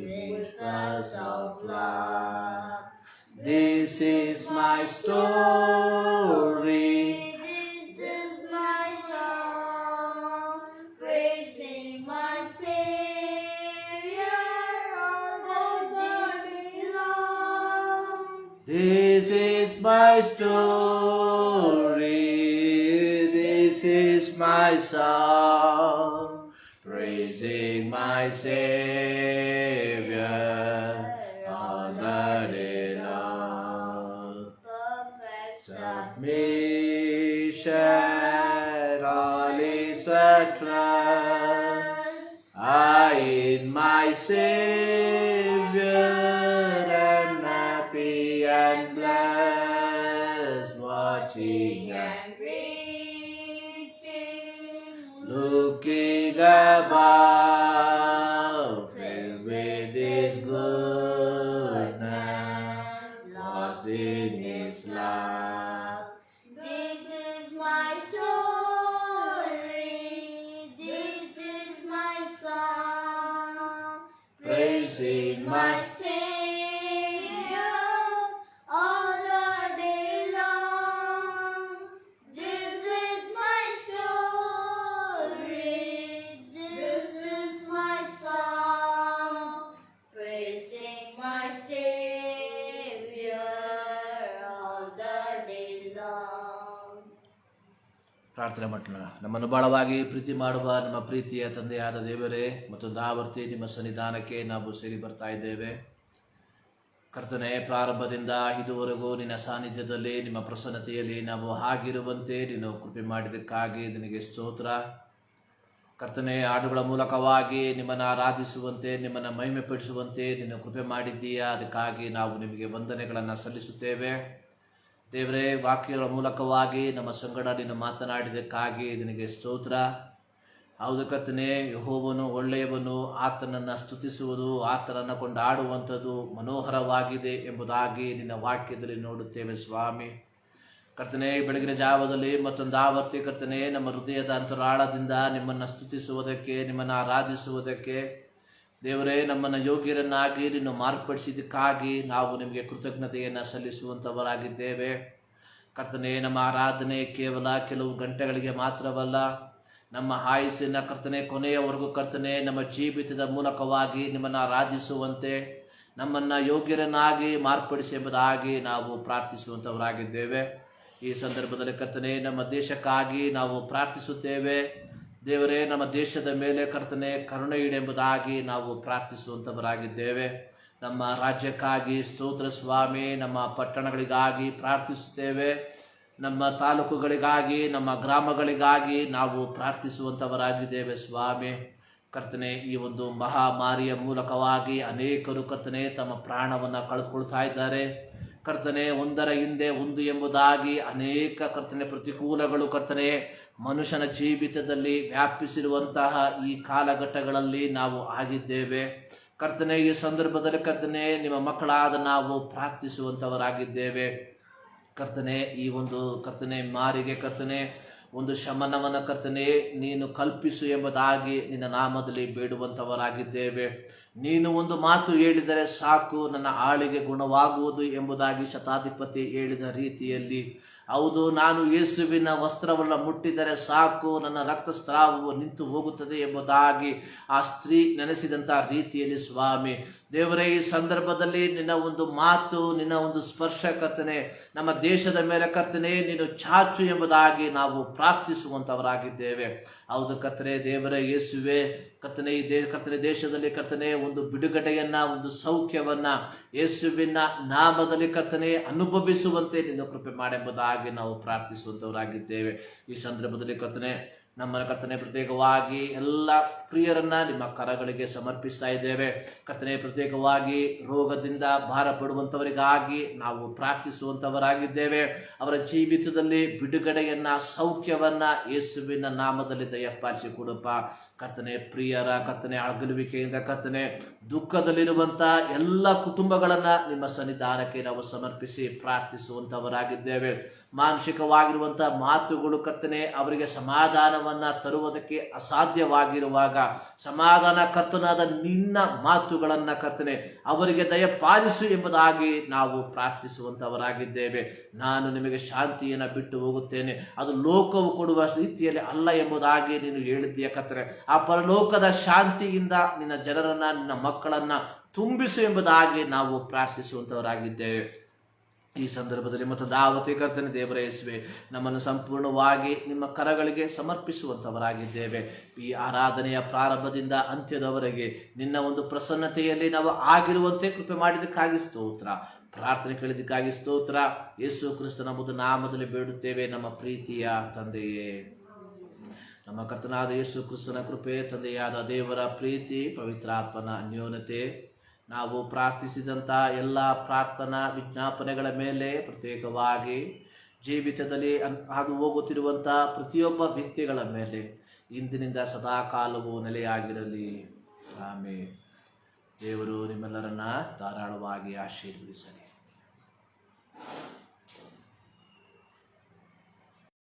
whispers of love. This is my story. This is my song, praising my Savior all the day long. This is my story, this is my song, praising my Savior all the day long. Perfect Submission, all is at rest. I in my Savior am happy and blessed, watching and waiting, looking above, filled with His goodness, lost in His love. This is my story, this is my song, praising my Savior all the day long. This is my story, this is my song, praising my Savior all the day long. ಪ್ರಾರ್ಥನೆ ಮಾಡೋಣ. ನಮ್ಮನ್ನು ಬಹಳವಾಗಿ ಪ್ರೀತಿ ಮಾಡುವ ನಮ್ಮ ಪ್ರೀತಿಯ ತಂದೆಯಾದ ದೇವರೇ, ಮತ್ತೊಂದು ಆವರ್ತಿ ನಿಮ್ಮ ಸನ್ನಿಧಾನಕ್ಕೆ ನಾವು ಸೇರಿ ಬರ್ತಾ ಇದ್ದೇವೆ. ಕರ್ತನೆ, ಪ್ರಾರಂಭದಿಂದ ಇದುವರೆಗೂ ನಿನ್ನ ಸಾನ್ನಿಧ್ಯದಲ್ಲಿ, ನಿಮ್ಮ ಪ್ರಸನ್ನತೆಯಲ್ಲಿ ನಾವು ಆಗಿರುವಂತೆ ನೀನು ಕೃಪೆ ಮಾಡಿದ್ದಕ್ಕಾಗಿ ನಿನಗೆ ಸ್ತೋತ್ರ. ಕರ್ತನೆ, ಹಾಡುಗಳ ಮೂಲಕವಾಗಿ ನಿಮ್ಮನ್ನು ಆರಾಧಿಸುವಂತೆ, ನಿಮ್ಮನ್ನು ಮಹಿಮೆಪಡಿಸುವಂತೆ ನೀನು ಕೃಪೆ ಮಾಡಿದ್ದೀಯಾ, ಅದಕ್ಕಾಗಿ ನಾವು ನಿಮಗೆ ವಂದನೆಗಳನ್ನು ಸಲ್ಲಿಸುತ್ತೇವೆ. ದೇವರೇ, ವಾಕ್ಯಗಳ ಮೂಲಕವಾಗಿ ನಮ್ಮ ಸಂಗಡ ನೀನು ಮಾತನಾಡಿದ್ದಕ್ಕಾಗಿ ನಿನಗೆ ಸ್ತೋತ್ರ. ಹೌದು ಕರ್ತನೆ, ಯೆಹೋವನು ಒಳ್ಳೆಯವನು, ಆತನನ್ನು ಸ್ತುತಿಸುವುದು, ಆತನನ್ನು ಕೊಂಡಾಡುವಂಥದ್ದು ಮನೋಹರವಾಗಿದೆ ಎಂಬುದಾಗಿ ನಿನ್ನ ವಾಕ್ಯದಲ್ಲಿ ನೋಡುತ್ತೇವೆ ಸ್ವಾಮಿ. ಕರ್ತನೆ, ಬೆಳಗಿನ ಜಾವದಲ್ಲಿ ಮತ್ತೊಂದು ಆವರ್ತಿ ಕರ್ತನೆ ನಮ್ಮ ಹೃದಯದ ಅಂತರಾಳದಿಂದ ನಿಮ್ಮನ್ನು ಸ್ತುತಿಸುವುದಕ್ಕೆ, ನಿಮ್ಮನ್ನು ಆರಾಧಿಸುವುದಕ್ಕೆ ದೇವರೇ, ನಮ್ಮನ್ನು ಯೋಗ್ಯರನ್ನಾಗಿ ನೀನು ಮಾರ್ಪಡಿಸಿದ್ದಕ್ಕಾಗಿ ನಾವು ನಿಮಗೆ ಕೃತಜ್ಞತೆಯನ್ನು ಸಲ್ಲಿಸುವಂಥವರಾಗಿದ್ದೇವೆ. ಕರ್ತನೆ, ನಮ್ಮ ಆರಾಧನೆ ಕೇವಲ ಕೆಲವು ಗಂಟೆಗಳಿಗೆ ಮಾತ್ರವಲ್ಲ, ನಮ್ಮ ಆಯುಸ್ಸಿನ ಕರ್ತನೆ ಕೊನೆಯವರೆಗೂ ಕರ್ತನೆ ನಮ್ಮ ಜೀವಿತದ ಮೂಲಕವಾಗಿ ನಿಮ್ಮನ್ನು ಆರಾಧಿಸುವಂತೆ, ನಮ್ಮನ್ನು ಯೋಗ್ಯರನ್ನಾಗಿ ಮಾರ್ಪಡಿಸಿ ಎಂಬುದಾಗಿ ನಾವು ಪ್ರಾರ್ಥಿಸುವಂಥವರಾಗಿದ್ದೇವೆ. ಈ ಸಂದರ್ಭದಲ್ಲಿ ಕರ್ತನೆ, ನಮ್ಮ ದೇಶಕ್ಕಾಗಿ ನಾವು ಪ್ರಾರ್ಥಿಸುತ್ತೇವೆ. ದೇವರೇ, ನಮ್ಮ ದೇಶದ ಮೇಲೆ ಕರ್ತನೆ ಕರುಣೆ ಇಡೆಂಬುದಾಗಿ ನಾವು ಪ್ರಾರ್ಥಿಸುವಂಥವರಾಗಿದ್ದೇವೆ. ನಮ್ಮ ರಾಜ್ಯಕ್ಕಾಗಿ ಸ್ತೋತ್ರ ಸ್ವಾಮಿ. ನಮ್ಮ ಪಟ್ಟಣಗಳಿಗಾಗಿ ಪ್ರಾರ್ಥಿಸುತ್ತೇವೆ. ನಮ್ಮ ತಾಲೂಕುಗಳಿಗಾಗಿ, ನಮ್ಮ ಗ್ರಾಮಗಳಿಗಾಗಿ ನಾವು ಪ್ರಾರ್ಥಿಸುವಂಥವರಾಗಿದ್ದೇವೆ ಸ್ವಾಮಿ. ಕರ್ತನೆ, ಈ ಒಂದು ಮಹಾಮಾರಿಯ ಮೂಲಕವಾಗಿ ಅನೇಕರು ಕರ್ತನೆ ತಮ್ಮ ಪ್ರಾಣವನ್ನು ಕಳೆದುಕೊಳ್ತಾ ಇದ್ದಾರೆ. ಕರ್ತನೆ, ಒಂದರ ಹಿಂದೆ ಒಂದು ಎಂಬುದಾಗಿ ಅನೇಕ ಕರ್ತನೆ ಪ್ರತಿಕೂಲಗಳು ಕರ್ತನೆ ಮನುಷ್ಯನ ಜೀವಿತದಲ್ಲಿ ವ್ಯಾಪಿಸಿರುವಂತಹ ಈ ಕಾಲಘಟ್ಟಗಳಲ್ಲಿ ನಾವು ಆಗಿದ್ದೇವೆ. ಕರ್ತನೆ, ಈ ಸಂದರ್ಭದಲ್ಲಿ ಕರ್ತನೆ ನಿಮ್ಮ ಮಕ್ಕಳಾದ ನಾವು ಪ್ರಾರ್ಥಿಸುವಂಥವರಾಗಿದ್ದೇವೆ. ಕರ್ತನೆ, ಈ ಒಂದು ಕರ್ತನೆ ಮಾರಿಗೆ ಕರ್ತನೆ ಒಂದು ಶಮನವನ್ನು ಕರ್ತನೆ ನೀನು ಕಲ್ಪಿಸು ಎಂಬುದಾಗಿ ನಿನ್ನ ನಾಮದಲ್ಲಿ ಬೇಡುವಂಥವರಾಗಿದ್ದೇವೆ. ನೀನು ಒಂದು ಮಾತು ಹೇಳಿದರೆ ಸಾಕು, ನನ್ನ ಆಳಿಗೆ ಗುಣವಾಗುವುದು ಎಂಬುದಾಗಿ ಶತಾಧಿಪತಿ ಹೇಳಿದ ರೀತಿಯಲ್ಲಿ, ಹೌದು, ನಾನು ಯೇಸುವಿನ ವಸ್ತ್ರವನ್ನು ಮುಟ್ಟಿದರೆ ಸಾಕು, ನನ್ನ ರಕ್ತಸ್ರಾವವು ನಿಂತು ಹೋಗುತ್ತದೆ ಎಂಬುದಾಗಿ ಆ ಸ್ತ್ರೀ ನೆನೆಸಿದಂಥ ರೀತಿಯಲ್ಲಿ ಸ್ವಾಮಿ ದೇವರೇ, ಈ ಸಂದರ್ಭದಲ್ಲಿ ನಿನ್ನ ಒಂದು ಮಾತು, ನಿನ್ನ ಒಂದು ಸ್ಪರ್ಶ ಕರ್ತನೆ ನಮ್ಮ ದೇಶದ ಮೇಲೆ ಕರ್ತನೆ ನೀನು ಚಾಚು ಎಂಬುದಾಗಿ ನಾವು ಪ್ರಾರ್ಥಿಸುವಂಥವರಾಗಿದ್ದೇವೆ. ಹೌದು ಕರ್ತನೆ, ದೇವರೇ ಯೇಸುವೆ ಕರ್ತನೆ, ಈ ಕರ್ತನೆ ದೇಶದಲ್ಲಿ ಕರ್ತನೆ ಒಂದು ಬಿಡುಗಡೆಯನ್ನ, ಒಂದು ಸೌಖ್ಯವನ್ನ ಯೇಸುವಿನ ನಾಮದಲ್ಲಿ ಕರ್ತನೆ ಅನುಭವಿಸುವಂತೆ ನಿನ್ನ ಕೃಪೆ ಮಾಡೆಂಬುದಾಗಿ ನಾವು ಪ್ರಾರ್ಥಿಸುವಂಥವರಾಗಿದ್ದೇವೆ. ಈ ಸಂದರ್ಭದಲ್ಲಿ ಕರ್ತನೆ ನಮ್ಮ ಕರ್ತನೆ ಪ್ರತ್ಯೇಕವಾಗಿ ಎಲ್ಲ ಪ್ರಿಯರನ್ನ ನಿಮ್ಮ ಕರಗಳಿಗೆ ಸಮರ್ಪಿಸ್ತಾ ಇದ್ದೇವೆ. ಕರ್ತನೆ, ಪ್ರತ್ಯೇಕವಾಗಿ ರೋಗದಿಂದ ಭಾರಪಡುವಂಥವರಿಗಾಗಿ ನಾವು ಪ್ರಾರ್ಥಿಸುವಂಥವರಾಗಿದ್ದೇವೆ. ಅವರ ಜೀವಿತದಲ್ಲಿ ಬಿಡುಗಡೆಯನ್ನ, ಸೌಖ್ಯವನ್ನ ಯೇಸುವಿನ ನಾಮದಲ್ಲಿ ದಯಪಾಲಿಸಿ ಕೊಡಪ್ಪ. ಕರ್ತನೆ, ಪ್ರಿಯರ ಕರ್ತನೆ ಅಗಲುವಿಕೆಯಿಂದ ಕರ್ತನೆ ದುಃಖದಲ್ಲಿರುವಂಥ ಎಲ್ಲ ಕುಟುಂಬಗಳನ್ನ ನಿಮ್ಮ ಸನ್ನಿಧಾನಕ್ಕೆ ನಾವು ಸಮರ್ಪಿಸಿ ಪ್ರಾರ್ಥಿಸುವಂಥವರಾಗಿದ್ದೇವೆ. ಮಾನಸಿಕವಾಗಿರುವಂಥ ಮಾತುಗಳು ಕರ್ತನೆ ಅವರಿಗೆ ಸಮಾಧಾನವನ್ನ ತರುವುದಕ್ಕೆ ಅಸಾಧ್ಯವಾಗಿರುವಾಗ, ಸಮಾಧಾನ ಕರ್ತನಾದ ನಿನ್ನ ಮಾತುಗಳನ್ನ ಕರ್ತನೆ ಅವರಿಗೆ ದಯಪಾಲಿಸು ಎಂಬುದಾಗಿ ನಾವು ಪ್ರಾರ್ಥಿಸುವಂಥವರಾಗಿದ್ದೇವೆ. ನಾನು ನಿಮಗೆ ಶಾಂತಿಯನ್ನು ಬಿಟ್ಟು ಹೋಗುತ್ತೇನೆ, ಅದು ಲೋಕವು ಕೊಡುವ ರೀತಿಯಲ್ಲಿ ಅಲ್ಲ ಎಂಬುದಾಗಿ ನೀನು ಹೇಳಿದ್ದೀಯ ಕರ್ತನೆ. ಆ ಪರಲೋಕದ ಶಾಂತಿಯಿಂದ ನಿನ್ನ ಜನರನ್ನ, ನಿನ್ನ ಮಕ್ಕಳನ್ನ ತುಂಬಿಸು ಎಂಬುದಾಗಿ ನಾವು ಪ್ರಾರ್ಥಿಸುವಂಥವರಾಗಿದ್ದೇವೆ. ಈ ಸಂದರ್ಭದಲ್ಲಿ ಮತ್ತು ದಾವತಿ ಕರ್ತನೆ ದೇವರ ಯೇಸುವೆ, ನಮ್ಮನ್ನು ಸಂಪೂರ್ಣವಾಗಿ ನಿಮ್ಮ ಕರಗಳಿಗೆ ಸಮರ್ಪಿಸುವಂಥವರಾಗಿದ್ದೇವೆ. ಈ ಆರಾಧನೆಯ ಪ್ರಾರಂಭದಿಂದ ಅಂತ್ಯದವರೆಗೆ ನಿನ್ನ ಒಂದು ಪ್ರಸನ್ನತೆಯಲ್ಲಿ ನಾವು ಆಗಿರುವಂತೆ ಕೃಪೆ ಮಾಡಿದ್ದಕ್ಕಾಗಿ ಸ್ತೋತ್ರ. ಪ್ರಾರ್ಥನೆ ಕೇಳಿದ್ದಕ್ಕಾಗಿ ಸ್ತೋತ್ರ. ಯೇಸು ಕ್ರಿಸ್ತನ ಒಂದು ನಾಮದಲ್ಲಿ ಬೇಡುತ್ತೇವೆ ನಮ್ಮ ಪ್ರೀತಿಯ ತಂದೆಯೇ. ನಮ್ಮ ಕರ್ತನಾದ ಯೇಸು ಕ್ರಿಸ್ತನ ಕೃಪೆ, ತಂದೆಯಾದ ದೇವರ ಪ್ರೀತಿ, ಪವಿತ್ರಾತ್ಮನ ಅನ್ಯೋನ್ಯತೆ ನಾವು ಪ್ರಾರ್ಥಿಸಿದಂಥ ಎಲ್ಲ ಪ್ರಾರ್ಥನಾ ವಿಜ್ಞಾಪನೆಗಳ ಮೇಲೆ, ಪ್ರತ್ಯೇಕವಾಗಿ ಜೀವಿತದಲ್ಲಿ ಹಾದು ಹೋಗುತ್ತಿರುವಂಥ ಪ್ರತಿಯೊಬ್ಬ ವ್ಯಕ್ತಿಗಳ ಮೇಲೆ ಇಂದಿನಿಂದ ಸದಾಕಾಲವೂ ನೆಲೆಯಾಗಿರಲಿ. ಆಮೇಲೆ ದೇವರು ನಿಮ್ಮೆಲ್ಲರನ್ನ ಧಾರಾಳವಾಗಿ ಆಶೀರ್ವದಿಸಲಿ.